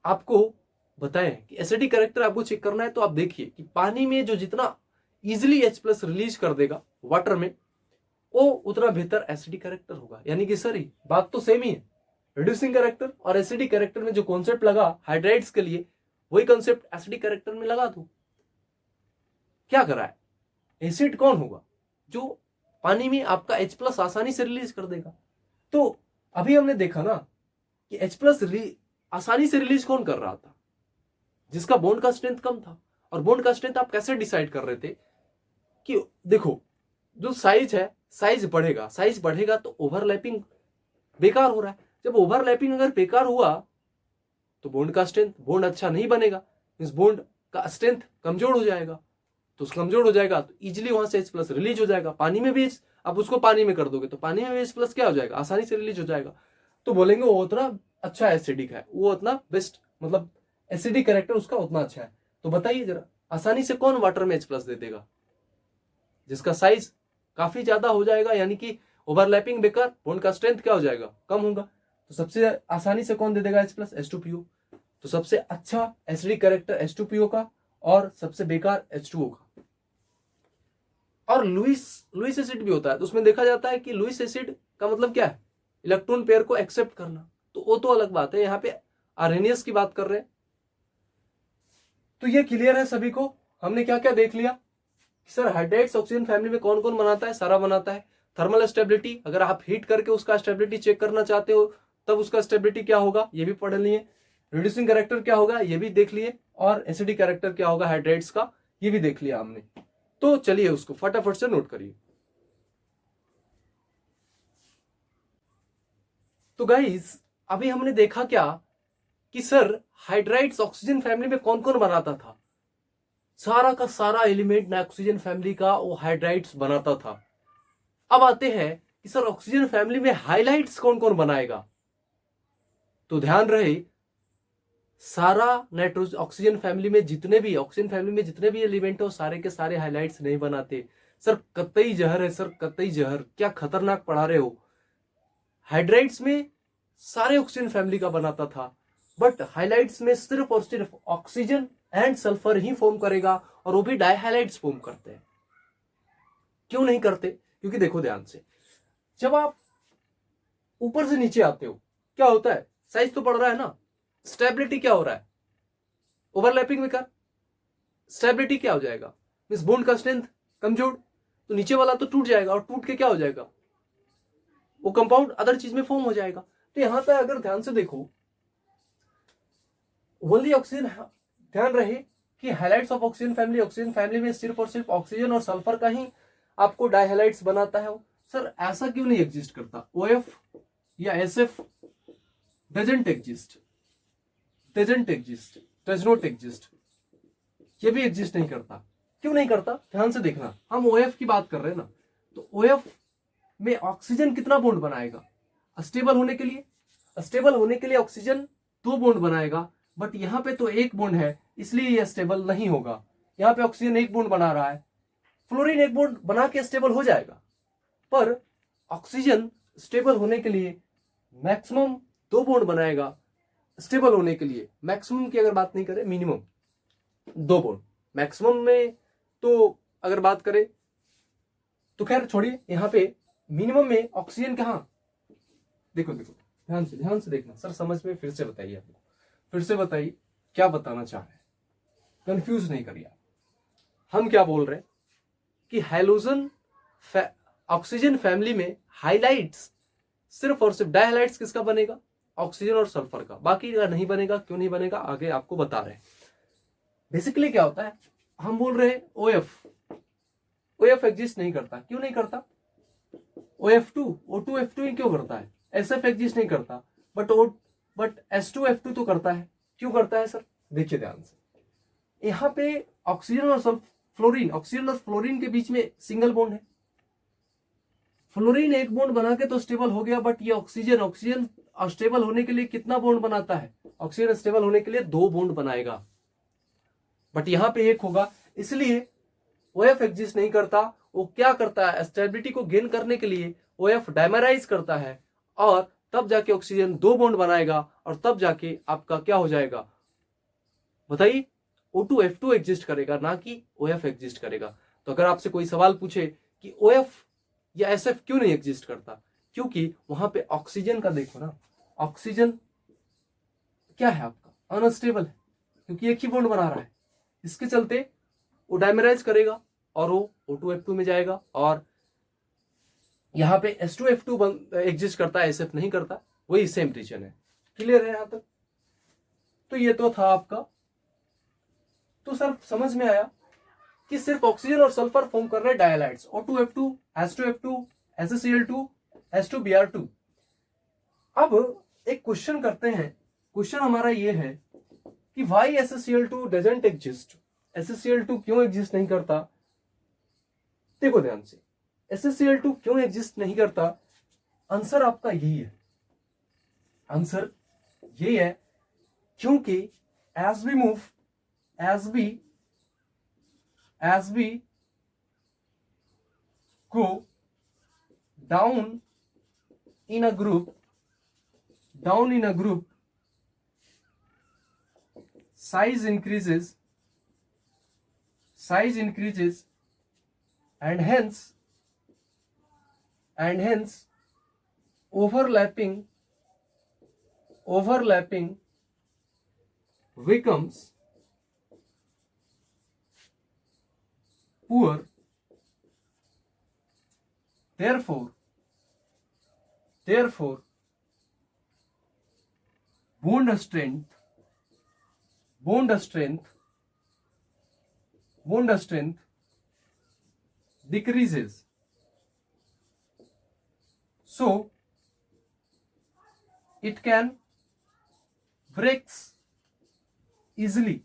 आपको बताएं कि एसिडिक कैरेक्टर आपको चेक करना है तो आप देखिए कि पानी में जो जितना इजिली H+ रिलीज कर देगा वाटर में, वो उतना बेहतर एसिडिक कैरेक्टर होगा। यानी कि सर बात तो सेम ही है, रिड्यूसिंग कैरेक्टर और एसिडिक कैरेक्टर में जो कॉन्सेप्ट लगा हाइड्राइड्स के लिए, वही कॉन्सेप्ट एसिडिक कैरेक्टर में लगा दो। क्या करा है, एसिड कौन होगा, जो पानी में आपका H+ आसानी से रिलीज कर देगा। तो अभी हमने देखा ना कि H+ आसानी से रिलीज कौन कर रहा था, जिसका बॉन्ड का स्ट्रेंथ कम था। और बॉन्ड का स्ट्रेंथ आप कैसे डिसाइड कर रहे थे कि देखो, जो साइज है, साइज बढ़ेगा, साइज बढ़ेगा तो ओवरलैपिंग बेकार हो रहा है। जब ओवरलैपिंग अगर बेकार हुआ तो बॉन्ड का स्ट्रेंथ, बॉन्ड अच्छा नहीं बनेगा, इस बॉन्ड का स्ट्रेंथ कमजोर हो जाएगा। तो कमजोर हो जाएगा तो इजिली वहां से H+ रिलीज हो जाएगा। पानी में भी आप उसको पानी में कर दोगे तो पानी में भी H+ क्या हो जाएगा, आसानी से रिलीज हो जाएगा। तो बोलेंगे वो उतना अच्छा एसिडिक है, वो उतना बेस्ट, मतलब एसिडिक कैरेक्टर उसका उतना अच्छा है। तो बताइए जरा, आसानी से कौन वाटर में H+ दे देगा, जिसका साइज काफी ज्यादा हो जाएगा, यानी कि ओवरलैपिंग बेकार, बॉन्ड का स्ट्रेंथ क्या हो जाएगा, कम होगा। तो सबसे आसानी से कौन दे देगा H+, H2PO। तो सबसे अच्छा एसिडिक कैरेक्टर H2PO का और सबसे बेकार H2O का। और लुईस एसिड भी होता है, तो उसमें देखा जाता है कि लुईस एसिड का मतलब क्या है, इलेक्ट्रॉन पेयर को एक्सेप्ट करना। तो वो तो अलग बात है, यहाँ पे आर्हेनियस की बात कर रहे हैं। तो ये क्लियर है सभी को, हमने क्या क्या देख लिया। सर हाइड्राइड्स ऑक्सीजन फैमिली में कौन कौन बनाता है, सारा बनाता है। थर्मल स्टेबिलिटी, अगर आप हीट करके उसका स्टेबिलिटी चेक करना चाहते हो तब उसका स्टेबिलिटी क्या होगा, ये भी पढ़ लिए। रिड्यूसिंग कैरेक्टर क्या होगा, ये भी देख लिए। और एसिडिक कैरेक्टर क्या होगा हाइड्राइड्स का, ये भी देख लिया हमने। तो चलिए उसको फटाफट से नोट करिए। तो गाइस अभी हमने देखा क्या कि सर हाइड्राइड्स ऑक्सीजन फैमिली में कौन कौन बनाता था, सारा का सारा एलिमेंट ना ऑक्सीजन फैमिली का वो हाइड्राइड्स बनाता था। अब आते हैं कि सर ऑक्सीजन फैमिली में हाइलाइट्स कौन कौन बनाएगा। तो ध्यान रहे, सारा नाइट्रोजन ऑक्सीजन फैमिली में जितने भी एलिमेंट है वो सारे के सारे हाइलाइट्स नहीं बनाते। सर कतई जहर है, सर कतई जहर, क्या खतरनाक पढ़ा रहे हो। हाइड्राइड्स में सारे ऑक्सीजन फैमिली का बनाता था, बट हाइलाइट्स में सिर्फ और सिर्फ oxygen and sulphur he form करेगा, और वो भी डाइहाइलाइट्स फॉर्म करते हैं। क्यों नहीं करते? क्योंकि देखो ध्यान से, जब आप ऊपर से नीचे आते हो क्या होता है, साइज तो बढ़ रहा है ना, स्टेबिलिटी क्या हो रहा है, ओवरलैपिंग में कर, स्टेबिलिटी क्या हो जाएगा, मींस बोन का स्ट्रेंथ कमजोर, तो नीचे वाला तो टूट जाएगा, और टूट के क्या हो जाएगा, वो कंपाउंड अदर चीज में फॉर्म हो जाएगा। तो यहां पर अगर ध्यान से देखो, ओनली ऑक्सीजन, ध्यान रहे कि हाइलाइट्स ऑफ ऑक्सीजन फैमिली में सिर्फ और सिर्फ ऑक्सीजन और सल्फर का ही आपको डाइहाइलाइट्स बनाता है। सर ऐसा क्यों नहीं एग्जिस्ट करता, OF या SF doesn't exist, does not exist, ये भी एग्जिस्ट नहीं करता। क्यों नहीं करता, ध्यान से देखना, हम OF की बात कर रहे हैं ना, तो OF में ऑक्सीजन कितना बॉन्ड बनाएगा, स्टेबल होने के लिए ऑक्सीजन 2 बॉन्ड बनाएगा, बट यहां पे तो 1 बॉन्ड है, इसलिए यह स्टेबल नहीं होगा। यहां पे ऑक्सीजन 1 बॉन्ड बना रहा है, फ्लोरीन 1 बॉन्ड बना के स्टेबल हो जाएगा, पर ऑक्सीजन स्टेबल होने के लिए मैक्सिमम 2 बॉन्ड बनाएगा। स्टेबल होने के लिए मैक्सिमम की अगर बात नहीं करें, मिनिमम 2 बॉन्ड, मैक्सिमम में तो अगर बात करें तो खैर छोड़िए, यहां पे मिनिमम में ऑक्सीजन कहां, देखो ध्यान से देखना, सर समझ में फिर से बताइए, आपको फिर से बताइए क्या बताना चाह रहे हैं, कंफ्यूज नहीं करिए। हम क्या बोल रहे हैं कि हाइलोजन ऑक्सीजन फैमिली में हाइलाइट्स सिर्फ और सिर्फ, डाइहाइलाइट्स किसका बनेगा, ऑक्सीजन और सल्फर का, बाकी का नहीं बनेगा। क्यों नहीं बनेगा, आगे आपको बता रहे हैं। बेसिकली क्या होता है, हम बोल रहे हैं OF एग्जिस्ट नहीं करता। क्यों नहीं करता, O2 F2 ही क्यों करता है, SF एग्जिस्ट नहीं करता, बट S2F2 तो करता है। क्यों करता है सर, देखिए ध्यान से, यहां पे ऑक्सीजन और फ्लोरीन के बीच में सिंगल बॉन्ड है, फ्लोरीन 1 बॉन्ड बना के तो स्टेबल हो गया, बट ये ऑक्सीजन स्टेबल होने के लिए कितना बॉन्ड बनाता है, ऑक्सीजन स्टेबल होने के लिए 2 बॉन्ड बनाएगा, बट यहां पे 1 होगा, इसलिए OF एग्जिस्ट नहीं करता। वो क्या करता है, स्टेबिलिटी को गेन करने के लिए OF डाइमराइज करता है, और तब जाके ऑक्सीजन 2 बॉन्ड बनाएगा, और तब जाके आपका क्या हो जाएगा, बताइए, O2 F2 एग्जिस्ट करेगा, ना कि OF एग्जिस्ट करेगा। तो अगर आपसे कोई सवाल पूछे कि OF या SF क्यों नहीं एग्जिस्ट करता, क्योंकि वहां पे ऑक्सीजन का देखो ना, ऑक्सीजन क्या है आपका, अनस्टेबल है, क्योंकि 1 ही बॉन्ड बना रहा है, इसके चलते वो डाइमराइज करेगा और वो O2 F2 में जाएगा, और यहां पे S2F2 एग्जिस्ट करता है, SF नहीं करता, वही सेम रीजन है। क्लियर है यहां तक? तो ये तो था आपका, तो सर समझ में आया कि सिर्फ ऑक्सीजन और सल्फर फॉर्म कर रहे डायलाइट्स, O2F2 H2F2 HCl2 H2Br2। अब एक क्वेश्चन करते हैं, क्वेश्चन हमारा ये है कि Y HCl2 doesn't exist, HCl2 क्यों एग्जिस्ट नहीं करता। देखो ध्यान से, HCl2 क्यों एग्जिस्ट नहीं करता, आंसर आपका यही है, आंसर यही है क्योंकि as we go down in a group, size increases and hence overlapping becomes poor. Therefore bond strength decreases. So it can breaks easily.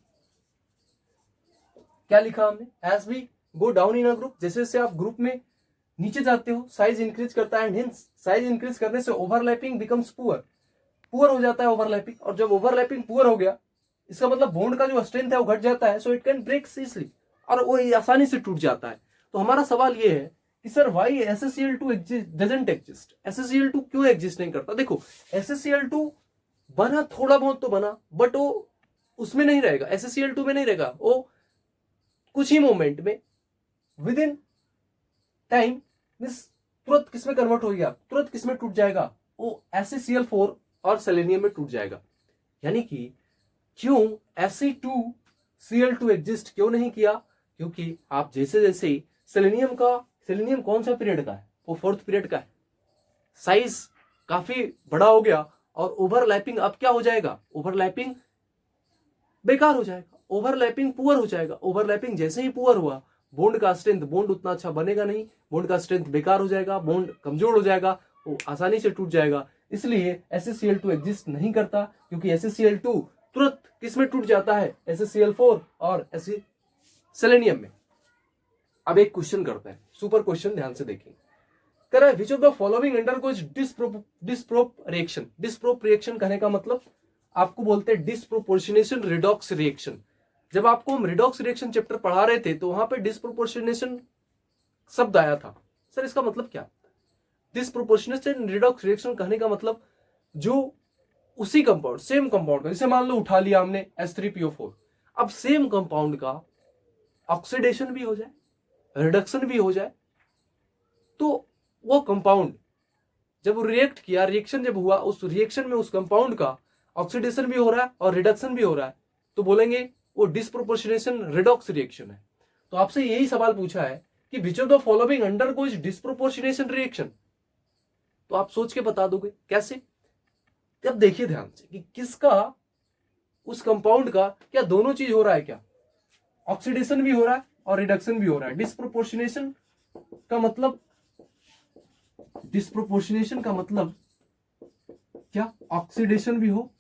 क्या लिखा हमने, as we go down in a group, जैसे जैसे आप group में नीचे जाते हो साइज इंक्रीज करता है, एंड हिंस साइज इंक्रीज करने से ओवरलैपिंग बिकम्स पुअर। पुअर हो जाता है ओवरलैपिंग, और जब ओवरलैपिंग पुअर हो गया इसका मतलब बॉन्ड का जो स्ट्रेंथ है वो घट जाता है, so it can break easily, और वो आसानी से टूट जाता है। तो हमारा सवाल ये है कि sir Y SaCl2 doesn't exist, SaCl2 क्यों एग्जिस्ट नहीं करता। देखो SaCl2 बना थोड़ा बहुत तो बना, बट वो उसमें नहीं रहेगा, SaCl2 में नहीं रहेगा, वो कुछ ही मोमेंट में विद इन टाइम मिस तुरंत किसमें कन्वर्ट हो गया, तुरंत किसमें टूट जाएगा, वो SaCl4 और सेलेनियम में टूट जाएगा। यानी कि क्यों Fe2Cl2 एग्जिस्ट क्यों नहीं किया, क्योंकि आप जैसे जैसे सेलेनियम कौन सा पीरियड का है, वो 4th पीरियड का है, साइज काफी बड़ा हो गया, और ओवरलैपिंग अब क्या हो जाएगा, ओवरलैपिंग बेकार हो जाएगा, ओवरलैपिंग पुअर हो जाएगा। ओवरलैपिंग जैसे ही पुअर हुआ, बॉन्ड का स्ट्रेंथ, बॉन्ड उतना अच्छा बनेगा नहीं, बॉन्ड का स्ट्रेंथ बेकार हो जाएगा, बॉन्ड कमजोर हो जाएगा, वो आसानी से टूट जाएगा। इसलिए SaCl2 एग्जिस्ट नहीं करता, क्योंकि SaCl2 तुरंत किसमें टूट जाता है, SaCl4 और सेलेनियम में। अब एक क्वेश्चन करते हैं, सुपर क्वेश्चन, ध्यान से देखेंगे। कह रहा है which of the following undergoes disproportionation reaction कहने का मतलब आपको बोलते हैं डिस्प्रोपोर्शनेशन रिडॉक्स रिएक्शन। जब आपको हम रिडॉक्स रिएक्शन चैप्टर पढ़ा रहे थे तो वहां पे डिस्प्रोपोर्शनेशन शब्द आया था। सर इसका मतलब क्या, डिस्प्रोपोर्शनेशन रिडॉक्स रिएक्शन कहने का मतलब जो उसी कंपाउंड, सेम कंपाउंड का, जैसे मान लो उठा लिया हमने H3PO4, अब सेम कंपाउंड का ऑक्सीडेशन भी हो जाए, रिडक्शन भी हो जाए, तो वो कंपाउंड जब रिएक्ट किया, रिएक्शन जब हुआ, उस रिएक्शन में उस कंपाउंड का ऑक्सीडेशन भी हो रहा है और रिडक्शन भी हो रहा है, तो बोलेंगे वो डिस्प्रोपोर्शनेशन रिडॉक्स रिएक्शन है। तो आपसे यही सवाल पूछा है कि विच of the following undergoes disproportionation reaction, तो आप सोच के बता दोगे कैसे। अब देखिए ध्यान से कि किसका, उस कंपाउंड का क्या दोनों चीज हो रहा है, क्या ऑक्सीडेशन भी हो रहा है और रिडक्शन भी हो रहा है। डिस्प्रोपोर्शनेशन का मतलब, डिस्प्रोपोर्शनेशन का मतलब क्या, ऑक्सीडेशन भी हो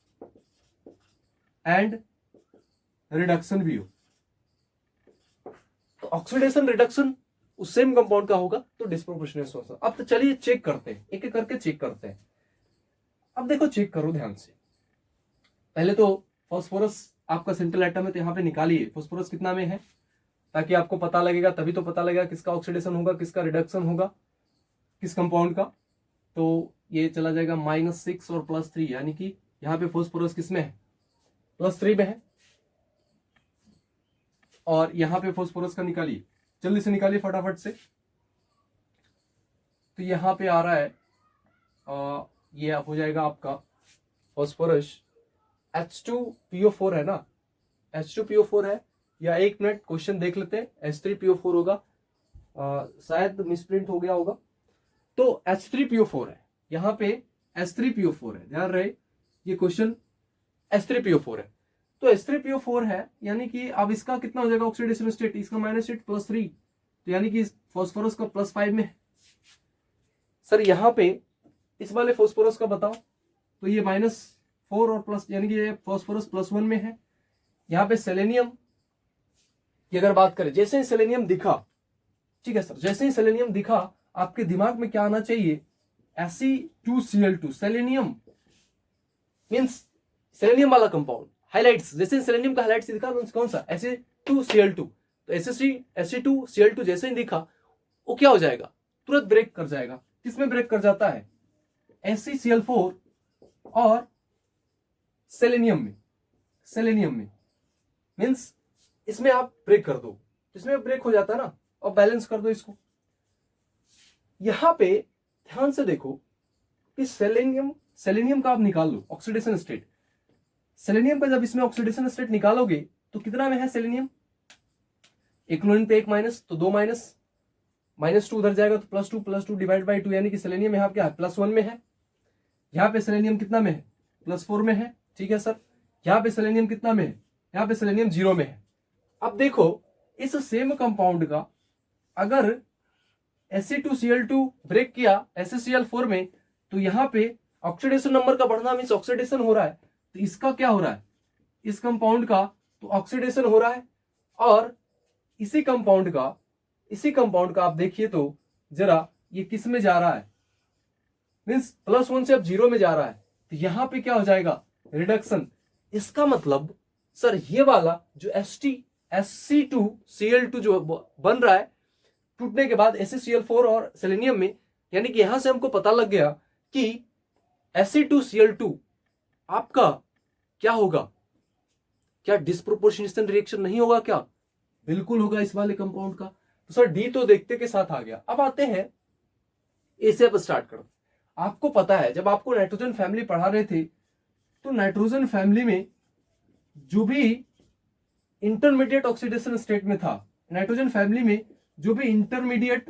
एंड रिडक्शन भी हो। तो ऑक्सीडेशन रिडक्शन उस सेम कंपाउंड का होगा तो डिस्प्रोपोर्शनेशन होगा। अब तो चलिए चेक करते हैं, एक एक करके चेक करते हैं। अब देखो चेक करो ध्यान से, पहले तो फास्फोरस आपका सेंट्रल एटम है, तो यहां पे निकालिए फास्फोरस कितना में है, ताकि आपको पता लगेगा, तभी तो पता लगेगा किसका ऑक्सीडेशन होगा, किसका रिडक्शन होगा, किस कंपाउंड का। तो ये चला जाएगा -6 और +3, यानी कि यहाँ पे फास्फोरस किसमें है, +3 में है, और यहाँ पे फास्फोरस का निकालिए, जल्दी से निकालिए फटाफट से। तो यहाँ पे आ रहा है ये हो जाएगा आपका फास्फोरस H2PO4 है ना, H2PO4 है, या 1 मिनट क्वेश्चन देख लेते हैं, H3PO4 होगा, शायद मिसप्रिंट हो गया होगा। तो H3PO4 है, यहाँ पे H3PO4 है, ध्यान रहे ये क्वेश्चन H3PO4 है। तो H3PO4 है, यानी कि अब इसका कितना हो जाएगा ऑक्सीडेशन स्टेट, इसका -8 +3, तो यानी कि फास्फोरस का +5 में है। सर यहाँ पे इस वाले फास्फोरस का बताओ, तो ये -4 और प्लस, यानी कि ये फास्फोरस +1 में है। यहाँ पे सेलेनियम की अगर बात करें, जैसे ही सेलेनियम दिखा, ठीक है सर, जैसे ही सेलेनियम दिखा आपके दिमाग में क्या आना चाहिए, Fe2Cl2, सेलेनियम मीन्स सेलेनियम वाला कंपाउंड, हाइलाइट्स, जैसे सेलेनियम का हाइलाइट्स दिखा मीन्स कौन सा, Fe2Cl2। तो Fe2Cl2 जैसे ही दिखा वो क्या हो जाएगा, तुरंत ब्रेक कर जाएगा। किसमें ब्रेक कर जाता है, SeCl4 और सेलेनियम में मीन्स इसमें आप ब्रेक कर दो, इसमें ब्रेक हो जाता है ना, और बैलेंस कर दो इसको। यहां पे ध्यान से देखो कि सेलेनियम का आप निकाल लो ऑक्सीडेशन स्टेट, सेलेनियम का जब इसमें ऑक्सीडेशन स्टेट निकालोगे तो कितना में है सेलेनियम, एक क्लोरीन पे 1 माइनस, तो 2 माइनस, -2 उधर जाएगा तो +2 डिवाइड बाई 2, यानी कि सेलेनियम यहाँ क्या है, +1 में है। यहाँ पे सेलेनियम कितना में है, +4 में है, ठीक है सर। यहाँ पे सेलेनियम कितना में है, यहाँ पे सेलेनियम 0 में है। अब देखो इस सेम कंपाउंड का अगर Fe2Cl2 ब्रेक किया SaCl4 में, तो यहाँ पे ऑक्सीडेशन नंबर का बढ़ना मीन्स ऑक्सीडेशन हो रहा है, तो इसका क्या हो रहा है, इस कंपाउंड का तो ऑक्सीडेशन हो रहा है, और इसी कंपाउंड का आप देखिए तो जरा ये किस में जा रहा है, मीन्स +1 से अब 0 में जा रहा है, तो यहां पे क्या हो जाएगा, रिडक्शन। इसका मतलब सर ये वाला जो SC2Cl2 जो बन रहा है टूटने के बाद SaCl4 और सेलेनियम में, यानी कि यहां से हमको पता लग गया कि Sc2Cl2 आपका क्या होगा, क्या डिस्प्रोपोर्शनेशन रिएक्शन नहीं होगा क्या? बिल्कुल होगा इस वाले कंपाउंड का। तो सर डी तो देखते के साथ आ गया। अब आते हैं ए से, अब स्टार्ट करो। आपको पता है जब आपको नाइट्रोजन फैमिली पढ़ा रहे थे तो नाइट्रोजन फैमिली में जो भी इंटरमीडिएट ऑक्सीडेशन स्टेट में था, नाइट्रोजन फैमिली में जो भी इंटरमीडिएट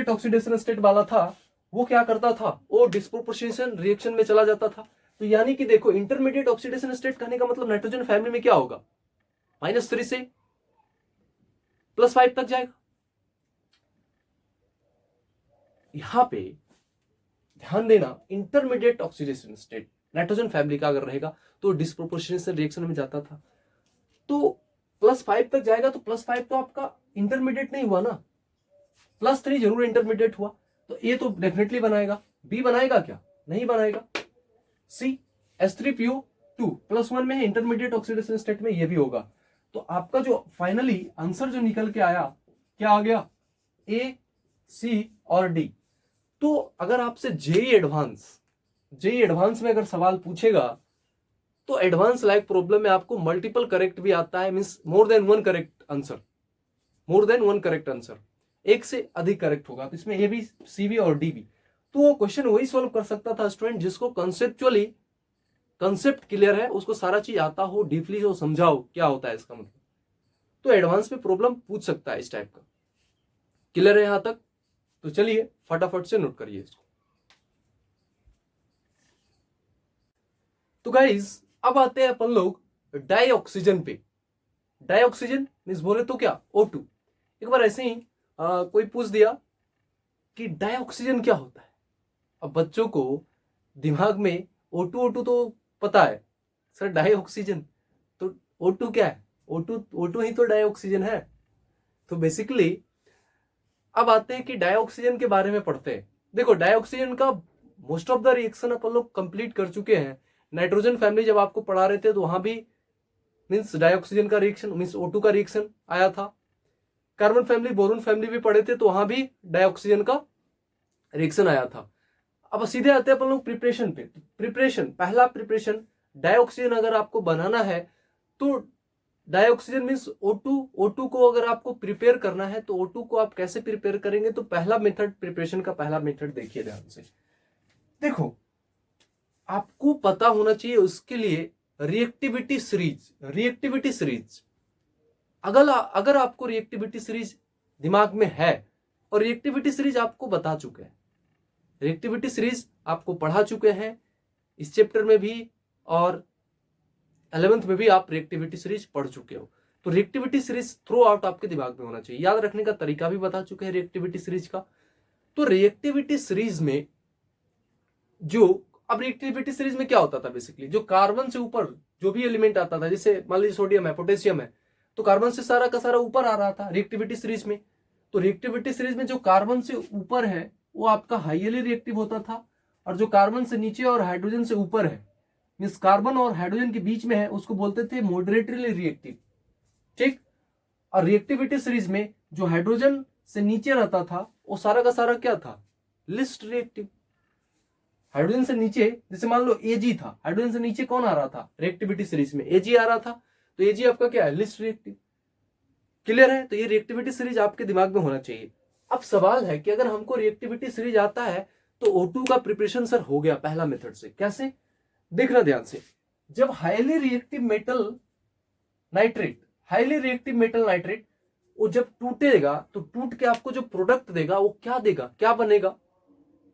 ऑक्सीडेशन स्टेट वाला था, वो क्या करता था, वो डिस्प्रोपोर्शनेशन रिएक्शन में चला जाता था। तो यानी कि देखो इंटरमीडिएट ऑक्सीडेशन स्टेट कहने का मतलब नाइट्रोजन फैमिली में क्या होगा, -3 से +5 तक जाएगा। यहां पे ध्यान देना, intermediate oxidation state nitrogen family का अगर रहेगा तो डिस्प्रोपोर्शनेशन रिएक्शन में जाता था, तो +5 तक जाएगा। तो +5 तो आपका इंटरमीडिएट नहीं हुआ ना, +3 जरूर इंटरमीडिएट हुआ। तो ए तो डेफिनेटली बनाएगा। बी बनाएगा क्या, नहीं बनाएगा। सी H3PO2 +1 में है, इंटरमीडिएट ऑक्सीडेशन स्टेट में ये भी होगा। तो आपका जो फाइनली आंसर जो निकल के आया, क्या आ गया, ए, सी और डी। तो अगर आपसे जेईई एडवांस में अगर सवाल पूछेगा तो एडवांस लाइक प्रॉब्लम में आपको मल्टीपल करेक्ट भी आता है, means more than one correct answer, एक से अधिक करेक्ट होगा। तो इसमें ए भी, सी भी और डी भी। तो वो क्वेश्चन वही सॉल्व कर सकता था स्टूडेंट जिसको कंसेप्ट क्लियर है, उसको सारा चीज आता हो, डीपली जो समझाओ क्या होता है इसका मतलब। तो एडवांस में प्रॉब्लम पूछ सकता है इस टाइप का। क्लियर है यहां तक? तो चलिए फटाफट से नोट करिए इसको। तो गाइज अब आते हैं अपन लोग डाइऑक्सीजन पे। डाइऑक्सीजन मीन्स बोले तो क्या, O2। एक बार ऐसे ही कोई पूछ दिया कि डाइऑक्सीजन क्या होता है। अब बच्चों को दिमाग में O2 तो पता है सर, डाइऑक्सीजन तो O2 क्या है, O2 ही तो डाइऑक्सीजन है। तो बेसिकली अब आते हैं कि डाइऑक्सीजन के बारे में पढ़ते हैं। देखो डाइऑक्सीजन का मोस्ट ऑफ द रिएक्शन अपन लोग कंप्लीट कर चुके हैं। नाइट्रोजन फैमिली जब आपको पढ़ा रहे थे तो वहां भी मीन्स डाइऑक्सीजन का रिएक्शन मीन्स O2 का रिएक्शन आया था। कार्बन फैमिली, बोरोन फैमिली भी पढ़े थे तो वहां भी डाइऑक्सीजन का रिएक्शन आया था। अब सीधे आते हैं अपन लोग प्रिपरेशन पे। पहला प्रिपरेशन डाइऑक्सीजन अगर आपको बनाना है तो डाइऑक्सीजन मीन्स O2 को अगर आपको प्रिपेयर करना है तो O2 को आप कैसे प्रिपेयर करेंगे। तो पहला मेथड, प्रिपरेशन का पहला मेथड देखिए ध्यान से। देखो आपको पता होना चाहिए उसके लिए रिएक्टिविटी सीरीज। अगर आपको रिएक्टिविटी सीरीज दिमाग में है और रिएक्टिविटी सीरीज आपको बता चुके हैं, रिएक्टिविटी सीरीज आपको पढ़ा चुके हैं इस चैप्टर में भी और 11th में भी आप रिएक्टिविटी सीरीज पढ़ चुके हो। तो रिएक्टिविटी सीरीज थ्रू आउट आपके दिमाग में होना चाहिए। याद रखने का तरीका भी बता चुके हैं रिएक्टिविटी सीरीज का। तो रिएक्टिविटी सीरीज में अब रिएक्टिविटी सीरीज में क्या होता था, बेसिकली जो कार्बन से ऊपर जो भी एलिमेंट आता था, जैसे मान लीजिए सोडियम है, पोटेशियम है, तो कार्बन से सारा का सारा ऊपर आ रहा था रिएक्टिविटी सीरीज में। तो रिएक्टिविटी सीरीज में जो कार्बन से ऊपर है वो आपका हाईली रिएक्टिव होता था, और जो कार्बन से नीचे और हाइड्रोजन से ऊपर है मीन्स कार्बन और हाइड्रोजन के बीच में है उसको बोलते थे मॉडरेटली रिएक्टिव। ठीक। और रिएक्टिविटी सीरीज में जो हाइड्रोजन से नीचे रहता था वो सारा का सारा क्या था, लिस्ट रिएक्टिव। हाइड्रोजन से नीचे जैसे मान लो Ag था, हाइड्रोजन से नीचे कौन आ रहा था रिएक्टिविटी सीरीज में, Ag आ रहा था, तो Ag आपका क्या है, लिस्ट रिएक्टिव। क्लियर है? तो ये रिएक्टिविटी सीरीज आपके दिमाग में होना चाहिए। अब सवाल है कि अगर हमको रिएक्टिविटी सीरीज आता है तो O2 का प्रिपरेशन सर हो गया पहला मेथड से। कैसे, देखना ध्यान से। जब हाईली रिएक्टिव मेटल नाइट्रेट वो जब टूटेगा तो टूट के आपको जो प्रोडक्ट देगा वो क्या देगा, क्या बनेगा,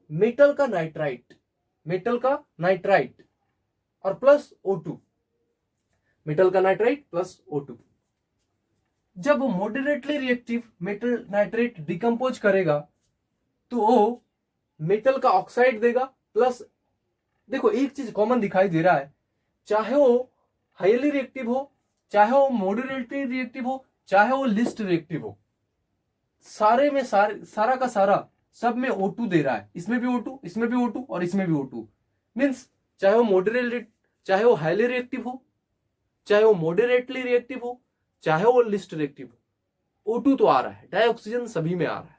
मेटल का नाइट्राइट और प्लस O2, मेटल का नाइट्राइट प्लस O2। जब moderately reactive metal nitrate decompose करेगा तो वो मेटल का ऑक्साइड देगा प्लस, देखो एक चीज कॉमन दिखाई दे रहा है, चाहे वो हाईली रिएक्टिव हो, चाहे वो मॉडरेटली रिएक्टिव हो, चाहे वो लिस्ट रिएक्टिव हो, सारे में सारा का सारा सब में O2 दे रहा है, इसमें भी O2, इसमें भी O2 और इसमें भी O2। मीन्स चाहे वो मॉडरेट, चाहे वो हाईली रिएक्टिव हो, चाहे वो मॉडरेटली रिएक्टिव हो, चाहे वो लिस्ट रिएक्टिव हो, O2 तो आ रहा है, डाइऑक्सीजन सभी में आ रहा है।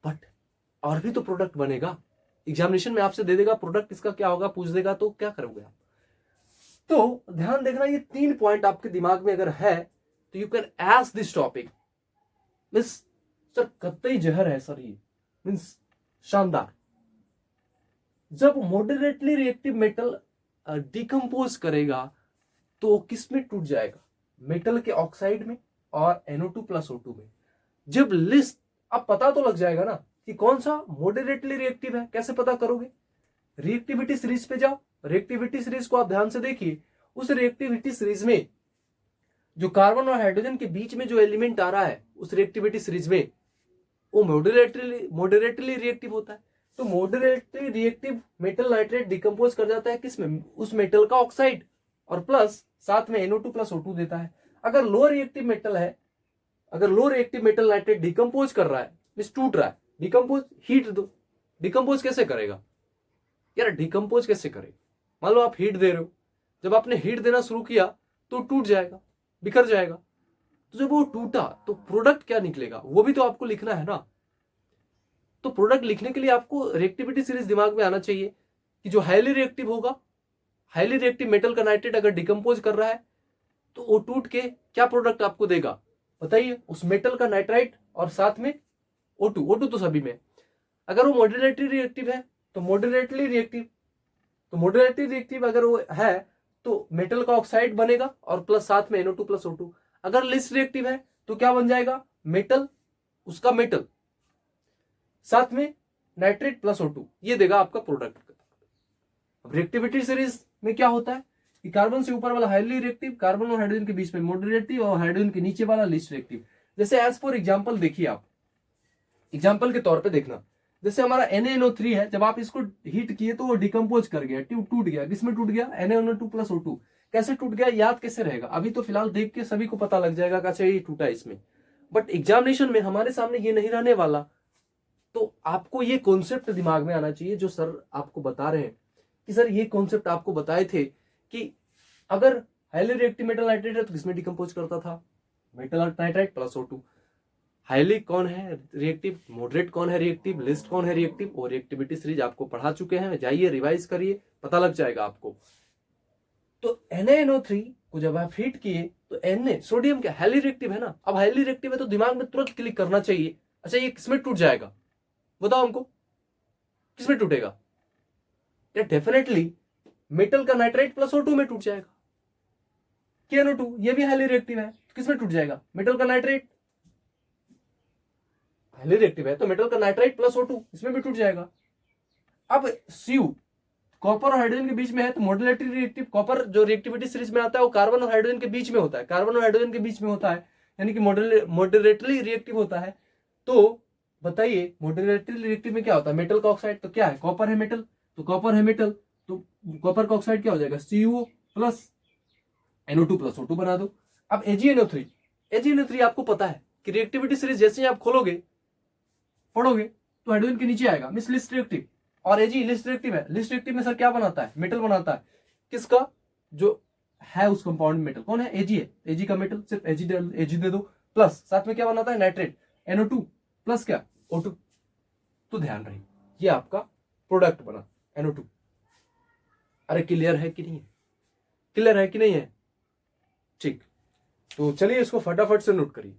बट और भी तो प्रोडक्ट बनेगा, एग्जामिनेशन में आपसे दे देगा प्रोडक्ट इसका क्या होगा, पूछ देगा, तो क्या करोगे आप? तो ध्यान देखना, ये 3 पॉइंट आपके दिमाग में अगर है तो you can ask this topic. Means sir कतई जहर है सर ये, मीन्स शानदार। जब मॉडरेटली रिएक्टिव मेटल डिकम्पोज करेगा तो किस में टूट जाएगा? मेटल के ऑक्साइड में और NO2 प्लस O2 में। जब लिस्ट, अब पता तो लग जाएगा ना कि कौन सा मॉडरेटली रिएक्टिव है। कैसे पता करोगे? रिएक्टिविटी सीरीज पे जाओ, रिएक्टिविटी सीरीज को आप ध्यान से देखिए। उस रिएक्टिविटी सीरीज में जो कार्बन और हाइड्रोजन के बीच में जो एलिमेंट आ रहा है उस रिएक्टिविटी सीरीज में, वो मॉडरेटली रिएक्टिव होता है। तो moderately reactive metal nitrate decompose कर जाता है किसमें? उस मेटल का ऑक्साइड, और प्लस साथ में NO2 प्लस O2 देता है। अगर लो रिएक्टिव मेटल है, अगर low reactive metal nitrate decompose कर रहा है, मींस टूट रहा है, डिकम्पोज, हीट दो, डिकम्पोज कैसे करेगा यार? डिकम्पोज कैसे करेगा? मान लो आप हीट दे रहे हो, जब आपने हीट देना शुरू किया तो टूट जाएगा, बिखर जाएगा। तो जब वो टूटा तो प्रोडक्ट क्या निकलेगा वो भी तो आपको लिखना है ना। तो प्रोडक्ट लिखने के लिए आपको रिएक्टिविटी सीरीज दिमाग में आना चाहिए कि जो हाईली रिएक्टिव होगा, हाईली रिएक्टिव मेटल का नाइट्रेट अगर डिकम्पोज कर रहा है तो वो टूट के क्या प्रोडक्ट आपको देगा बताइए? उस मेटल का नाइट्राइट और साथ में O2 तो सभी में। अगर वो मॉडरेटली रिएक्टिव है तो मॉडरेटली रिएक्टिव अगर वो है तो मेटल का ऑक्साइड बनेगा और प्लस साथ में NO2 प्लस O2। अगर लिस्ट रिएक्टिव है तो क्या बन जाएगा? मेटल, उसका मेटल साथ में नाइट्रेट प्लस O2, ये देगा आपका प्रोडक्ट। अब रिएक्टिविटी सीरीज में क्या होता है कि कार्बन से ऊपर वाला हाईली रिएक्टिव, कार्बन और हाइड्रोजन के बीच में मॉडरेटिव और हाइड्रोजन के नीचे वाला लिस्ट रिएक्टिव। जैसे एज फॉर एग्जांपल देखिए, आप एग्जांपल के तौर पे देखना, जैसे हमारा NaNO3 है, जब आप इसको हीट किए तो वो डिकम्पोज कर गया, टूट गया। किसमें टूट गया? NaNO2 plus O2। कैसे टूट गया याद कैसे रहेगा? अभी तो फिलहाल देख के सभी को पता लग जाएगा कैसे ये टूटा इसमें, बट एग्जामिनेशन में हमारे सामने ये नहीं रहने वाला। तो आपको ये कॉन्सेप्ट दिमाग में आना चाहिए जो सर आपको बता रहे हैं कि सर ये कॉन्सेप्ट आपको बताए थे कि अगर हाईली रिएक्टिव मेटल नाइट्रेट है तो किसमें डिकम्पोज करता था? Metal nitrite plus O2। Highly कौन है रिएक्टिव, मॉडरेट कौन है रिएक्टिव, लिस्ट कौन है रिएक्टिव, और रिएक्टिविटी सीरीज आपको पढ़ा चुके हैं, जाइए रिवाइज करिए, पता लग जाएगा आपको। तो NaNO3 को जब आप हीट किए तो Na सोडियम क्या हाईली रिएक्टिव है ना। अब हाईली रिएक्टिव है तो दिमाग में तुरंत क्लिक करना चाहिए, अच्छा ये किसमें टूट जाएगा बताओ हमको, किसमें टूटेगा? या डेफिनेटली मेटल का नाइट्राइट प्लस O2 में टूट जाएगा। KNO2 ये भी हाईली रिएक्टिव है, किसमें टूट जाएगा? मेटल का नाइट्रेट, हाईली रिएक्टिव है तो मेटल का नाइट्राइट प्लस O2 इसमें भी टूट जाएगा। अब Cu कॉपर और हाइड्रोजन के बीच में है तो मॉडरेटली रिएक्टिव, कॉपर जो रिएक्टिविटी सीरीज में आता है वो कार्बन और हाइड्रोजन के बीच में होता है, कार्बन और हाइड्रोजन के बीच में होता है, यानी कि मॉडरेटली रिएक्टिव होता है। तो बताइए मॉडरेटली रिएक्टिव में क्या होता है? मेटल का ऑक्साइड, तो क्या है? कॉपर है मेटल, तो कॉपर है मेटल, तो कॉपर का ऑक्साइड क्या हो जाएगा? Cu plus NO2 plus O2 बना दो। अब AgNO3 आपको पता है कि रिएक्टिविटी सीरीज जैसे ही आप खोलोगे पढ़ोगे तो हाइड्रोजन के नीचे आएगा, मिस लिस्ट रिएक्टिव, और Ag लिस्ट रिएक्टिव है। लिस्ट रिएक्टिव में सर क्या बनाता है? मेटल बनाता है। किसका? जो है उस कंपाउंड में मेटल कौन है? Ag है। Ag का मेटल सिर्फ Ag दे दो, प्लस साथ में क्या बनाता है? नाइट्रेट, NO2 प्लस क्या? O2। तो ध्यान रही ये आपका प्रोडक्ट बना NO2। अरे क्लियर है कि नहीं है? क्लियर है कि नहीं है? ठीक, तो चलिए इसको फटाफट से नोट करिए।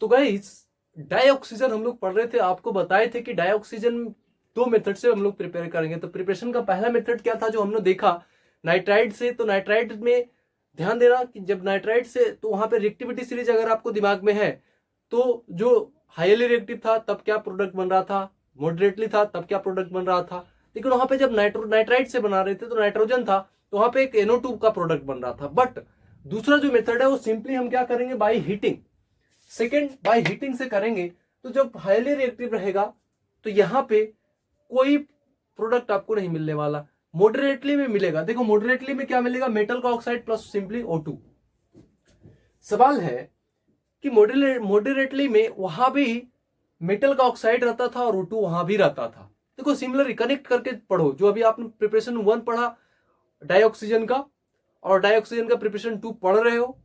तो गाइस डाइऑक्सीजन हम लोग पढ़ रहे थे, आपको बताए थे कि डाइऑक्सीजन 2 मेथड से हम लोग प्रिपेयर करेंगे। तो प्रिपरेशन का पहला मेथड क्या था जो हमने देखा? नाइट्राइट से। तो नाइट्राइट में ध्यान देना कि जब नाइट्राइट से तो वहां पे रिएक्टिविटी सीरीज अगर आपको दिमाग में है तो जो हाईली रिएक्टिव था तब क्या प्रोडक्ट बन रहा था, मॉडरेटली था तब क्या प्रोडक्ट बन रहा था। लेकिन वहां पे जब नाइट्राइट से बना रहे थे तो नाइट्रोजन था, तो वहां पे एक NO2 का प्रोडक्ट बन रहा था। बट दूसरा जो मेथड है वो सिंपली हम क्या करेंगे? By heating. Second, by heating से करेंगे तो जब हाईली रिएक्टिव रहेगा तो यहां पे कोई प्रोडक्ट आपको नहीं मिलने वाला, मॉडरेटली में मिलेगा। देखो मॉडरेटली में क्या मिलेगा? मेटल का ऑक्साइड प्लस सिंपली O2। सवाल है कि मॉडरेटली में वहां भी मेटल का ऑक्साइड रहता था और O2 वहां भी रहता था। देखो सिमिलरली कनेक्ट करके पढ़ो, जो अभी आपने प्रिपरेशन 1 पढ़ा डाइऑक्सीजन का और डाइऑक्सीजन का प्रिपरेशन 2 पढ़ रहे हो,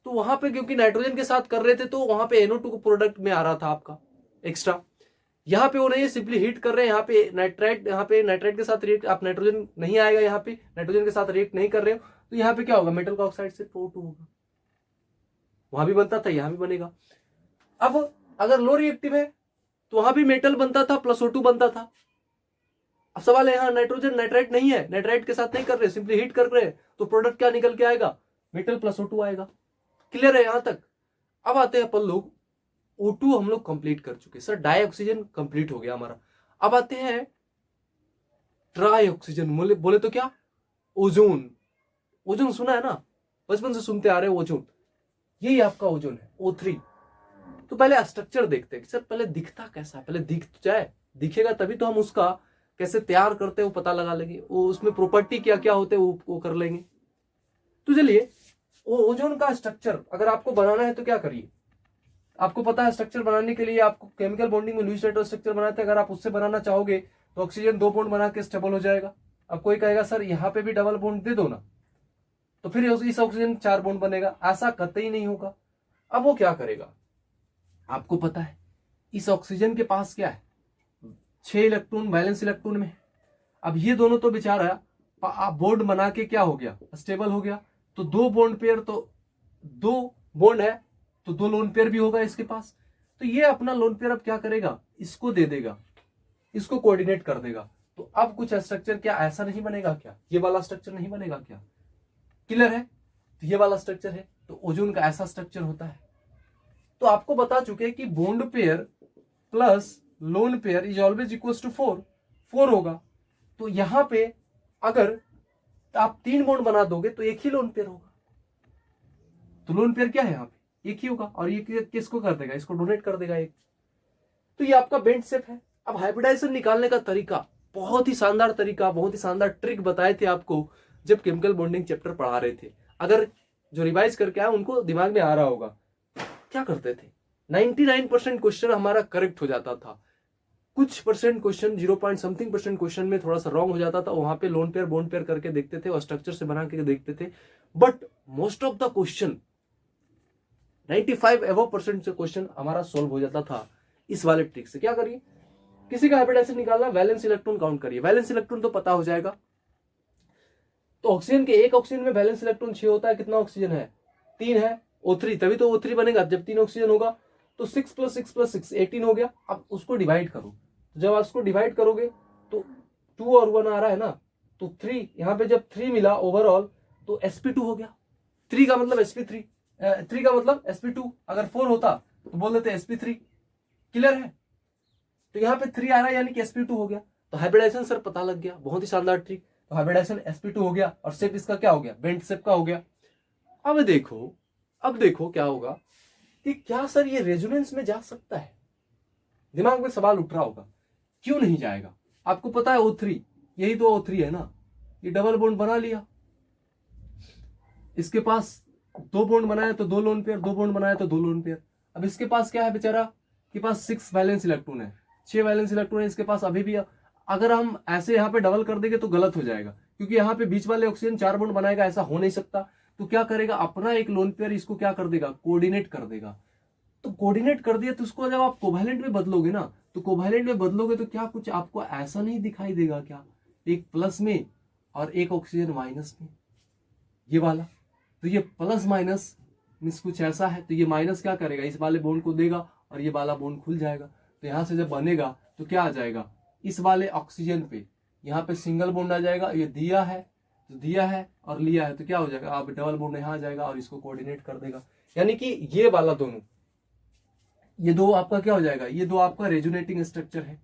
तो वहां पे क्योंकि नाइट्रोजन के साथ कर रहे थे तो वहां पे NO2 को प्रोडक्ट में आ रहा था आपका एक्स्ट्रा। यहाँ पे वो नहीं, सिंपली हीट कर रहे हैं, यहाँ पे नाइट्राइट के साथ रिएक्ट, आप नाइट्रोजन नहीं आएगा, यहाँ पे नाइट्रोजन के साथ रिएक्ट नहीं कर रहे हो, तो यहाँ पे क्या होगा, मेटल का ऑक्साइड से O2 होगा। वहां भी बनता था, यहाँ भी बनेगा। अब अगर लो रिएक्टिव है तो वहां भी मेटल बनता था प्लस O2 बनता था। अब सवाल है यहाँ नाइट्रोजन नाइट्राइट नहीं है, नाइट्राइट के साथ नहीं कर रहे, सिंपली हीट कर रहे हैं, तो प्रोडक्ट क्या निकल के आएगा, मेटल प्लस O2 आएगा। क्लियर है यहां तक? अब आते हैं अपन लोग, O2 हम लोग कंप्लीट कर चुके सर, डाई ऑक्सीजन कंप्लीट हो गया हमारा। अब आते हैं ट्राई ऑक्सीजन, बोले तो क्या, ओजोन। ओजोन सुना है ना, बचपन से सुनते आ रहे हो ओजोन, यही आपका ओजोन है O3। तो पहले स्ट्रक्चर देखते हैं सर, पहले दिखता कैसा, पहले दिख तो जाए, दिखेगा तभी तो हम उसका कैसे तैयार करते हैं वो पता लगा लेंगे, वो उसमें प्रॉपर्टी क्या क्या होते हैं वो कर लेंगे। तो चलिए ओजोन का स्ट्रक्चर अगर आपको बनाना है तो क्या करिए, आपको पता है स्ट्रक्चर बनाने के लिए आपको केमिकल बॉन्डिंग में लुईस राइटर स्ट्रक्चर बनाते हैं, अगर आप उससे बनाना चाहोगे तो ऑक्सीजन 2 बॉन्ड बना के स्टेबल हो जाएगा। अब कोई कहेगा सर यहाँ पे भी डबल बॉन्ड दे दो ना, तो फिर इस ऑक्सीजन 4 बॉन्ड बनेगा, ऐसा कतई नहीं होगा। अब वो क्या करेगा, आपको पता है इस ऑक्सीजन के पास क्या है, 6 इलेक्ट्रॉन वैलेंस इलेक्ट्रॉन में। अब ये दोनों तो बेचारा बॉन्ड बना के क्या हो गया, स्टेबल हो गया, तो 2 बॉन्ड पेयर, तो 2 बॉन्ड है तो 2 लोन पेयर भी होगा इसके पास। तो ये अपना लोन पेयर अब क्या करेगा, इसको दे देगा, इसको कोऑर्डिनेट कर देगा। तो अब कुछ स्ट्रक्चर क्या ऐसा नहीं बनेगा क्या, ये वाला स्ट्रक्चर नहीं बनेगा क्या? क्लियर है? तो ये वाला स्ट्रक्चर है, तो ओजोन का ऐसा स्ट्रक्चर होता है। तो आपको बता चुके कि bond pair plus lone pair is always equal to 4 होगा। तो यहां पे अगर आप 3 बॉन्ड बना दोगे तो एक ही लोन पेयर होगा, तो लोन पेयर क्या है यहाँ पे, एक ही होगा, और ये किसको कर देगा, इसको डोनेट कर देगा एक। तो ये आपका बेंड शेप है। अब हाइब्रिडाइजेशन निकालने का तरीका बहुत ही शानदार तरीका, बहुत ही शानदार ट्रिक बताए थे आपको जब केमिकल बॉन्डिंग चैप्टर पढ़ा रहे थे। अगर जो रिवाइज करके आए उनको दिमाग में आ रहा होगा, क्या करते थे, 99% क्वेश्चन हमारा करेक्ट हो जाता था, कुछ परसेंट क्वेश्चन 0.something% क्वेश्चन में थोड़ा सा रॉन्ग हो जाता था, वहां पे लोन पेयर बॉन्ड पेयर करके देखते थे और स्ट्रक्चर से बना के देखते थे। But most of the question 95% से क्वेश्चन हमारा सोल्व हो जाता था इस वाले ट्रिक से। क्या करिए, किसी का हाइब्रिडाइजेशन निकालना, वैलेंस इलेक्ट्रॉन काउंट करिए, वैलेंस इलेक्ट्रॉन तो पता हो जाएगा। तो ऑक्सीजन के एक ऑक्सीजन में वैलेंस इलेक्ट्रॉन 6 होता है, कितना ऑक्सीजन है, 3 है, O3, तभी तो O3 बनेगा जब 3 ऑक्सीजन होगा। तो 6 + 6 + 6 18 हो गया। अब उसको डिवाइड करो, तो जब आप उसको डिवाइड करोगे तो 2 और 1 आ रहा है ना, तो 3 यहाँ पे जब 3 मिला ओवरऑल तो sp2 हो गया। 3 का मतलब sp3, 3 का मतलब sp2, अगर 4 होता तो बोल देते sp3। क्लियर है? तो यहाँ पे 3 आ रहा है यानी कि sp2 हो गया। तो हाइब्रिडाइजेशन सर पता लग गया, बहुत ही शानदार ट्रिक। तो हाइब्रिडाइजेशन sp2 हो गया और शेप इसका क्या हो गया, बेंट शेप का हो गया। अब देखो क्या होगा कि क्या सर ये रेजोनेंस में जा सकता है, दिमाग में सवाल उठ रहा होगा, क्यों नहीं जाएगा? आपको पता है O3, यही तो O3 है ना, ये डबल बॉन्ड बना लिया, इसके पास 2 बॉन्ड बनाया तो 2 लोन पेयर, 2 बॉन्ड बनाया तो 2 लोन पेयर। अब इसके पास क्या है बेचारा, के पास 6 वैलेंस इलेक्ट्रॉन है, 6 वैलेंस इलेक्ट्रॉन है इसके पास अभी भी। अगर हम ऐसे यहाँ पे डबल कर देंगे तो गलत हो जाएगा, क्योंकि यहाँ पे बीच वाले ऑक्सीजन 4 बॉन्ड बनाएगा, ऐसा हो नहीं सकता। तो क्या करेगा, अपना एक लोन पेयर इसको क्या कर देगा, कोऑर्डिनेट कर देगा। तो कोऑर्डिनेट कर दिया तो उसको जब आप कोवैलेंट में बदलोगे ना, तो कोवैलेंट में बदलोगे तो क्या कुछ आपको ऐसा नहीं दिखाई देगा क्या, एक प्लस में और एक ऑक्सीजन माइनस में, ये वाला। तो ये प्लस माइनस मीन्स कुछ ऐसा है, तो ये माइनस क्या करेगा, इस वाले बॉन्ड को देगा और ये वाला बॉन्ड खुल जाएगा। तो यहां से जब बनेगा तो क्या आ जाएगा, इस वाले ऑक्सीजन पे यहाँ पे सिंगल बॉन्ड आ जाएगा, ये दिया है तो दिया है और लिया है तो क्या हो जाएगा, आप डबल बॉन्ड यहाँ आ जाएगा और इसको कोऑर्डिनेट कर देगा। यानी कि ये वाला दोनों, ये दो आपका क्या हो जाएगा, ये दो आपका रेजोनेटिंग स्ट्रक्चर है।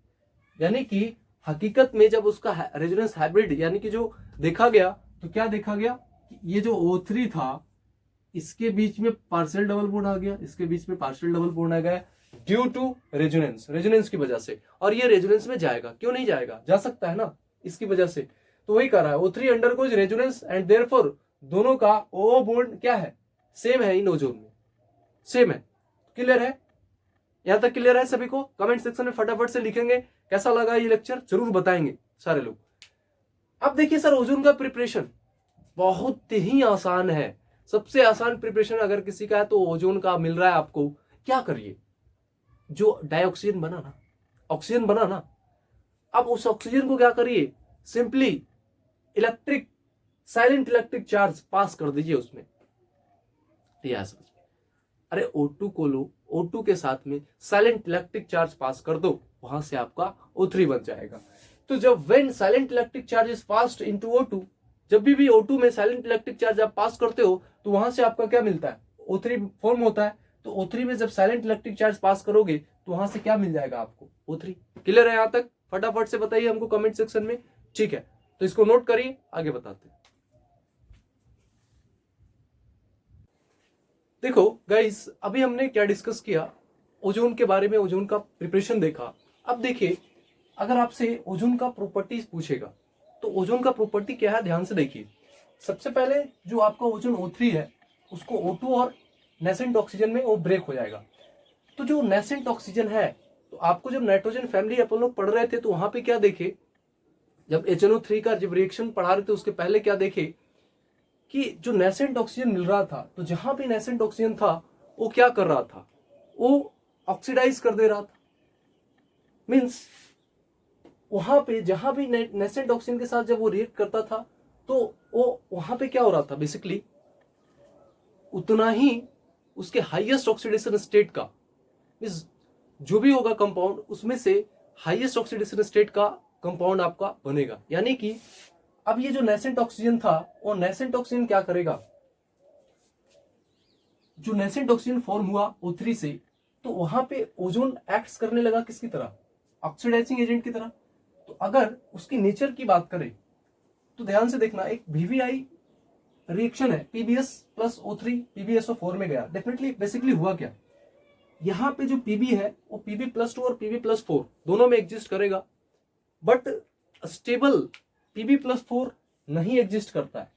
यानी कि हकीकत में जब उसका रेजोनेंस हाइब्रिड यानी कि जो देखा गया, तो क्या देखा गया, ये जो O3 था इसके बीच में पार्शियल डबल बॉन्ड आ गया, इसके बीच में पार्शियल डबल बॉन्ड आ गया ड्यू टू रेजोनेंस की वजह से। और ये रेजोनेंस में जाएगा, क्यों नहीं जाएगा, जा सकता है ना इसकी वजह से। तो वही कर रहा है, O3 undergoes resonance and therefore दोनों का O बॉन्ड क्या है, सेम है, इन ओजोन में सेम है। क्लियर है? यहां तक क्लियर है सभी को? कमेंट सेक्शन में फटाफट से लिखेंगे कैसा लगा ये लेक्चर, जरूर बताएंगे सारे लोग। अब देखिए सर, ओजोन का प्रिपरेशन बहुत ही आसान है। सबसे आसान प्रिपरेशन अगर किसी का है तो ओजोन का मिल रहा है आपको। क्या करिए, जो डाइऑक्सीजन बना ना, ऑक्सीजन बना ना, अब उस ऑक्सीजन को क्या करिए, simply electric, silent electric charge pass कर दीजिए उसमें। यह समझ, अरे O2 को लो, O2 के साथ में साइलेंट इलेक्ट्रिक चार्ज पास कर दो, वहां से आपका O3 बन जाएगा। तो जब when silent electric charge is passed into O2, जब भी O2 में साइलेंट इलेक्ट्रिक चार्ज आप पास करते हो तो वहां से आपका क्या मिलता है, O3 फॉर्म होता है। तो O3 में जब साइलेंट इलेक्ट्रिक चार्ज पास करोगे तो वहां से क्या मिल जाएगा आपको, O3। क्लियर है यहां तक? फटाफट से बताइए हमको कमेंट सेक्शन में, ठीक है? तो इसको नोट करिए, आगे बताते हैं। देखो गाइस, अभी हमने क्या डिस्कस किया, ओजोन के बारे में, ओजोन का प्रिपरेशन देखा। अब देखिए, अगर आपसे ओजोन का प्रॉपर्टीज पूछेगा तो ओजोन का प्रॉपर्टी क्या है, ध्यान से देखिए। सबसे पहले जो आपका ओजोन O3 है उसको O2 और नेसेंट ऑक्सीजन में वो ब्रेक हो जाएगा। तो जो नेसेंट ऑक्सीजन है, तो आपको जब नाइट्रोजन फैमिली अपन लोग पढ़ रहे थे तो वहां पे क्या देखे, जब HNO3 का जब रिएक्शन पढ़ा रहे थे उसके पहले क्या देखे कि जो नेसेंट ऑक्सीजन मिल रहा था, तो जहां भी नेसेंट ऑक्सीजन था वो क्या कर रहा था, वो ऑक्सीडाइज कर दे रहा था। मींस वहां पे जहां भी नेसेंट ऑक्सीजन के साथ जब वो रिएक्ट करता था तो वो वहां पे क्या हो रहा था, बेसिकली उतना ही उसके हाईएस्ट ऑक्सीडेशन स्टेट का, मींस जो भी होगा कंपाउंड उसमें से हाईएस्ट ऑक्सीडेशन स्टेट का कंपाउंड आपका बनेगा। यानी कि अब ये जो नेसेंट ऑक्सीजन था, वो नेसेंट ऑक्सीजन क्या करेगा, जो नेसेंट ऑक्सीजन फॉर्म हुआ O3 से, तो वहां पे ओजोन एक्ट्स करने लगा किसकी तरह, ऑक्सीडाइजिंग एजेंट की तरह। तो अगर उसकी नेचर की बात करें तो ध्यान से देखना, एक VVI रिएक्शन है, PbS प्लस O3 PbSO4 में गया। डेफिनेटली बेसिकली हुआ क्या, यहां पे जो Pb है वो Pb+2 और Pb+4 दोनों में एग्जिस्ट करेगा, बट स्टेबल Pb+4 नहीं एग्जिस्ट करता है।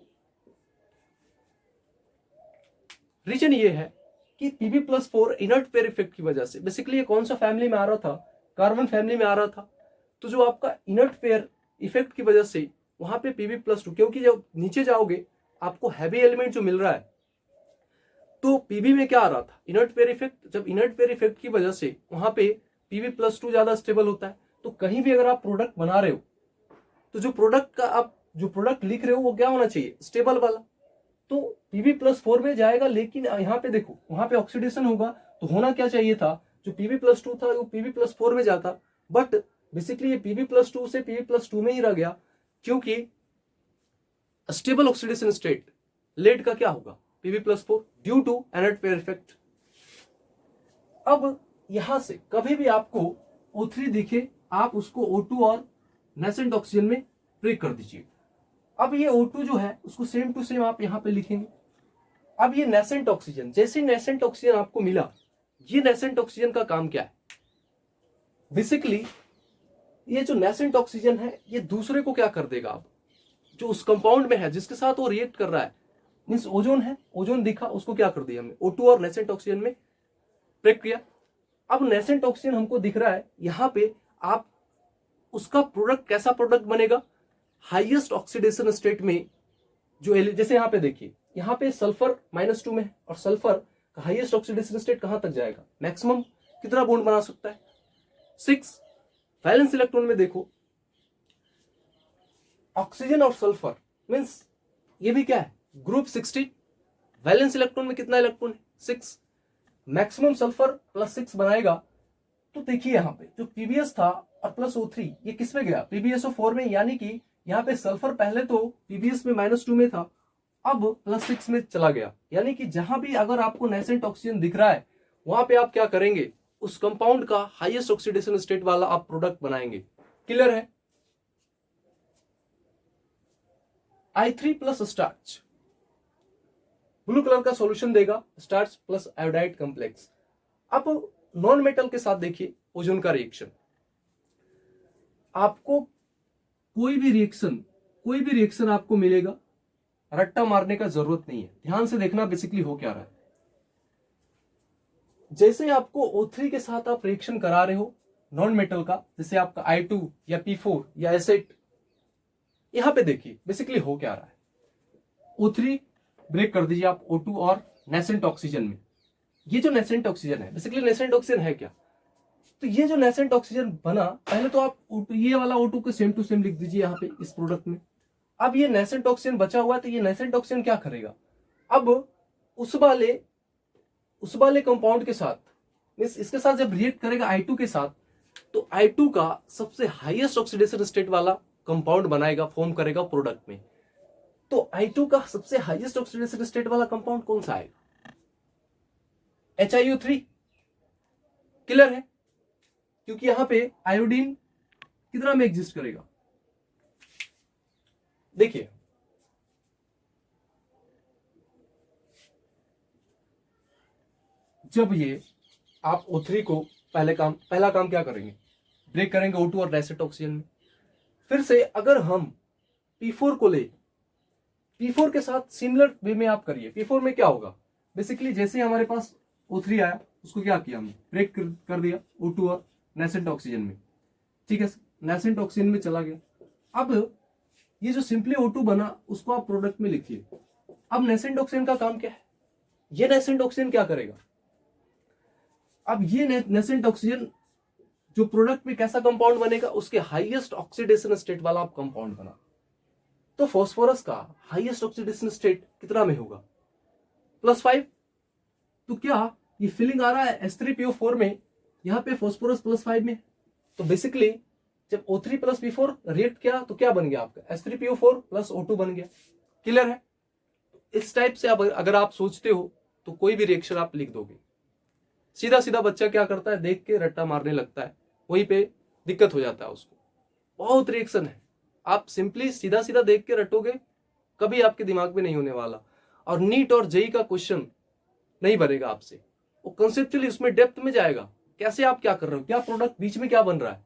रीजन ये है कि Pb+4 इनर्ट पेयर इफेक्ट की वजह से, बेसिकली ये कौन सा फैमिली में आ रहा था, कार्बन फैमिली में आ रहा था। तो जो आपका इनर्ट पेयर इफेक्ट की वजह से वहां पे Pb+2, क्योंकि जब नीचे जाओगे आपको हैवी एलिमेंट जो मिल रहा है, तो Pb में क्या आ रहा था, इनर्ट पेयर इफेक्ट। जब इनर्ट पेयर इफेक्ट की वजह से वहां पे Pb+2 ज्यादा स्टेबल होता है। तो कहीं भी अगर आप प्रोडक्ट बना रहे हो तो जो प्रोडक्ट का आप जो प्रोडक्ट लिख रहे हो वो क्या होना चाहिए, स्टेबल वाला। तो Pb+4 में जाएगा, लेकिन यहाँ पे देखो वहां पे ऑक्सीडेशन होगा, तो होना क्या चाहिए था, जो Pb+2 था वो Pb+4 में जाता, बट बेसिकली ये Pb+2 से Pb+2 में ही रह गया, क्योंकि स्टेबल ऑक्सीडेशन स्टेट लेड का क्या होगा, Pb+4 due to inert pair effect. अब यहां से कभी भी आपको O3 दिखे, आप उसको O2 और नेसेंट ऑक्सीजन में ब्रेक कर दीजिए। अब ये O2 जो है उसको सेम टू सेम आप यहां पे लिखेंगे। अब ये नेसेंट ऑक्सीजन, जैसे नेसेंट ऑक्सीजन आपको मिला, ये नेसेंट ऑक्सीजन का काम क्या है, बेसिकली ये जो नेसेंट ऑक्सीजन है ये दूसरे को क्या कर देगा, अब जो उस कंपाउंड में है जिसके साथ वो रिएक्ट कर रहा है, मींस ओजोन है, ओजोन दिखा, उसको क्या कर दिया हमने, O2 और नेसेंट ऑक्सीजन में ब्रेक किया। अब नेसेंट ऑक्सीजन हमको दिख रहा है यहां पे, आप उसका प्रोडक्ट कैसा प्रोडक्ट बनेगा, हाईएस्ट ऑक्सीडेशन स्टेट में जो जैसे यहां पे देखिए, यहां पे सल्फर -2 में है, और सल्फर का हाईएस्ट ऑक्सीडेशन स्टेट कहां तक जाएगा, मैक्सिमम कितना बॉन्ड बना सकता है, 6। वैलेंस इलेक्ट्रॉन में देखो, ऑक्सीजन और सल्फर मींस ये भी क्या है, ग्रुप 16। वैलेंस इलेक्ट्रॉन में कितना इलेक्ट्रॉन है, 6। मैक्सिमम सल्फर +6 बनाएगा। तो देखिए यहां पे जो PbS था और प्लस O3 ये किस में गया, PbSO4 में। यानी कि यहाँ पे सल्फर पहले तो PbS में -2 में था, अब +6 में चला गया। यानी कि जहां भी अगर आपको नेसेंट ऑक्सीजन दिख रहा है वहां पे आप क्या करेंगे, उस कंपाउंड का हाईएस्ट ऑक्सीडेशन स्टेट वाला आप प्रोडक्ट बनाएंगे। क्लियर है? I3+ स्टार्च ब्लू कलर का सॉल्यूशन देगा, स्टार्च प्लस आयोडाइड कॉम्प्लेक्स। अब नॉन मेटल के साथ देखिए ओजोन का रिएक्शन, आपको कोई भी रिएक्शन आपको मिलेगा, रट्टा मारने का जरूरत नहीं है, ध्यान से देखना बेसिकली हो क्या रहा है। जैसे आपको O3 के साथ आप रिएक्शन करा रहे हो नॉन मेटल का, जैसे आपका I2 या P4 या एसिड, यहां पे देखिए बेसिकली हो क्या रहा है। O3 ब्रेक कर दीजिए आप O2 और नेसेंट ऑक्सीजन में। ये जो नेसेंट ऑक्सीजन है, बेसिकली नेसेंट ऑक्सीजन है क्या? तो ये जो नेसेंट ऑक्सीजन बना, पहले तो आप ये वाला O2 को सेम टू सेम लिख दीजिए यहाँ पे इस प्रोडक्ट में। अब ये नेसेंट ऑक्सीजन बचा हुआ है, तो ये नेसेंट ऑक्सीजन क्या करेगा, अब उस वाले कंपाउंड के साथ, इसके साथ जब रिएक्ट करेगा I2 के साथ, तो I2 का सबसे हाईएस्ट ऑक्सीडेशन स्टेट वाला कंपाउंड बनाएगा, फॉर्म करेगा प्रोडक्ट में। तो I2 का सबसे हाईएस्ट ऑक्सीडेशन स्टेट वाला कंपाउंड कौन सा आएगा? HiO3। क्लियर है? क्योंकि यहां पे आयोडीन कितना में एग्जिस्ट करेगा, देखिए जब ये आप O3 को पहला काम क्या करेंगे, ब्रेक करेंगे O2 और नेसेंट ऑक्सीजन में। फिर से अगर हम P4 को ले, P4 के साथ सिमिलर वे में आप करिए। P4 में क्या होगा, बेसिकली जैसे हमारे पास O3 आया, उसको क्या किया हमने, ब्रेक कर दिया O2 और नेसेंट ऑक्सीजन में। ठीक है, नेसेंट ऑक्सीजन में चला गया। अब ये जो सिंपली O2 बना, उसको आप प्रोडक्ट में लिखिए। अब नेसेंट ऑक्सीजन का काम क्या है, ये नेसेंट ऑक्सीजन क्या करेगा, अब ये नेसेंट ऑक्सीजन जो प्रोडक्ट में कैसा कंपाउंड बनेगा, उसके हाईएस्ट ऑक्सीडेशन स्टेट वाला आप कंपाउंड बना। तो फास्फोरस का हाईएस्ट ऑक्सीडेशन स्टेट कितना में होगा, +5। तो क्या ये फीलिंग आ रहा है H3PO4 में, यहां पे फास्फोरस +5 में। तो बेसिकली जब O3 + P4 रिएक्ट किया तो क्या बन गया आपका, H3PO4 + O2 बन गया। क्लियर है? इस टाइप से अगर आप सोचते हो तो कोई भी रिएक्शन आप लिख दोगे। सीधा सीधा बच्चा क्या करता है, देख के रट्टा मारने लगता है, वहीं पे दिक्कत हो जाता है उसको। बहुत रिएक्शन है, आप सिंपली सीधा सीधा देख के रटोगे, कभी आपके दिमाग में नहीं होने वाला। और नीट और जेई का क्वेश्चन नहीं बनेगा आपसे, वो कंसेप्चुअली उसमें डेप्थ में जाएगा। कैसे आप क्या कर रहे हो, क्या प्रोडक्ट बीच में क्या बन रहा है,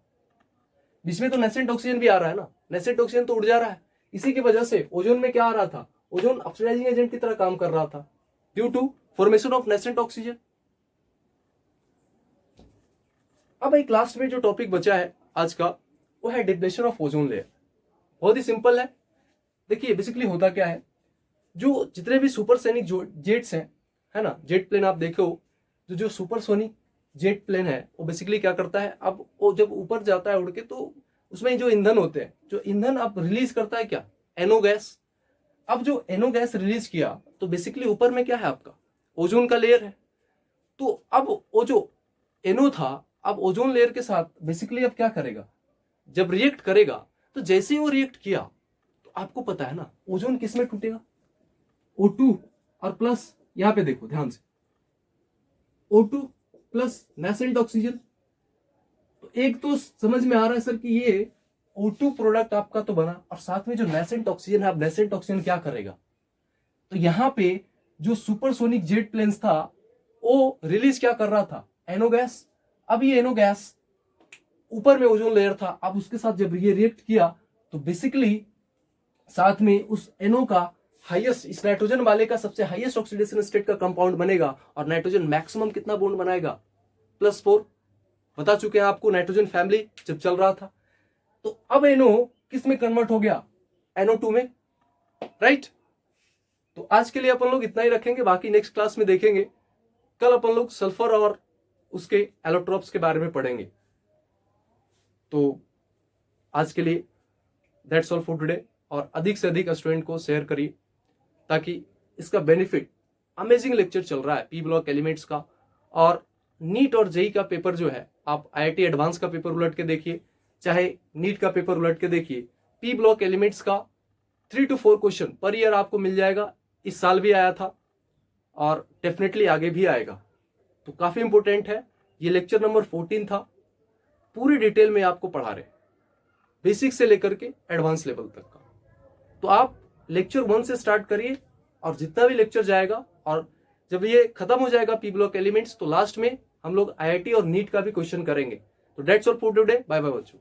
बीच में तो नेसेंट ऑक्सीजन भी आ रहा है ना, नेसेंट ऑक्सीजन तो उड़ जा रहा है। इसी की वजह से ओजोन में क्या आ रहा था, ओजोन ऑक्सीडाइजिंग एजेंट की तरह काम कर रहा था, due to formation of nascent oxygen. अब एक लास्ट में जो टॉपिक बचा है आज का, वो है डिप्लेशन ऑफ ओजोन लेयर। बहुत ही सिंपल है। देखिए बेसिकली होता क्या है, जो जितने भी सुपरसोनिक जेट्स हैं, है ना, जेट प्लेन आप देखो, जो सुपरसोनिक जेट प्लेन है, वो बेसिकली क्या करता है, अब वो जब ऊपर जाता है उड़ के, तो उसमें जो ईंधन होते हैं, जो ईंधन अब रिलीज करता है क्या, एनो गैस। अब जो एनो गैस रिलीज किया, तो बेसिकली ऊपर में क्या है आपका, ओजोन का लेयर है। तो अब वो जो एनो था, अब ओजोन लेयर के साथ बेसिकली अब क्या करेगा, जब रिएक्ट करेगा, तो जैसे ही वो रिएक्ट किया, तो आपको पता है ना ओजोन किस में टूटेगा, O2 और प्लस, यहां पे देखो ध्यान से, O2 प्लस नेसेंट ऑक्सीजन। तो एक तो समझ में आ रहा है सर कि ये O2 प्रोडक्ट आपका तो बना, और साथ में जो नेसेंट ऑक्सीजन है, अब नेसेंट ऑक्सीजन क्या करेगा, तो यहां पे जो सुपरसोनिक जेट प्लेन्स था, वो रिलीज क्या कर रहा था, एनो गैस। अब ये एनो गैस ऊपर में ओजोन लेयर था, अब उसके साथ जब ये रिएक्ट किया, तो बेसिकली साथ में उस एनो का हाईएस्ट, इस नाइट्रोजन वाले का सबसे हाईएस्ट ऑक्सीडेशन स्टेट का कंपाउंड बनेगा, और नाइट्रोजन मैक्सिमम कितना बॉन्ड बनाएगा, +4। बता चुके हैं आपको नाइट्रोजन फैमिली जब चल रहा था। तो अब एनो किस में कन्वर्ट हो गया, NO2 में, राइट। तो आज के लिए अपन लोग इतना ही रखेंगे, बाकी नेक्स्ट क्लास में देखेंगे। कल अपन लोग सल्फर और उसके एलोट्रोप्स के बारे में पढ़ेंगे। तो आज के लिए दैट्स ऑल फॉर टुडे, और अधिक से अधिक स्टूडेंट को शेयर करिए, ताकि इसका बेनिफिट, अमेजिंग लेक्चर चल रहा है पी ब्लॉक एलिमेंट्स का। और नीट और जेई का पेपर जो है, आप IIT एडवांस का पेपर उलट के देखिए, चाहे नीट का पेपर उलट के देखिए, पी ब्लॉक एलिमेंट्स का 3 to 4 क्वेश्चन पर ईयर आपको मिल जाएगा। इस साल भी आया था और डेफिनेटली आगे भी आएगा, तो काफी इंपॉर्टेंट है। ये लेक्चर नंबर 14 था, पूरी डिटेल में आपको पढ़ा रहे, बेसिक से लेकर के एडवांस लेवल तक का। तो आप लेक्चर 1 से स्टार्ट करिए, और जितना भी लेक्चर जाएगा, और जब ये खत्म हो जाएगा पी ब्लॉक एलिमेंट्स, तो लास्ट में हम लोग IIT और नीट का भी क्वेश्चन करेंगे। तो that's all for today, bye bye बच्चों।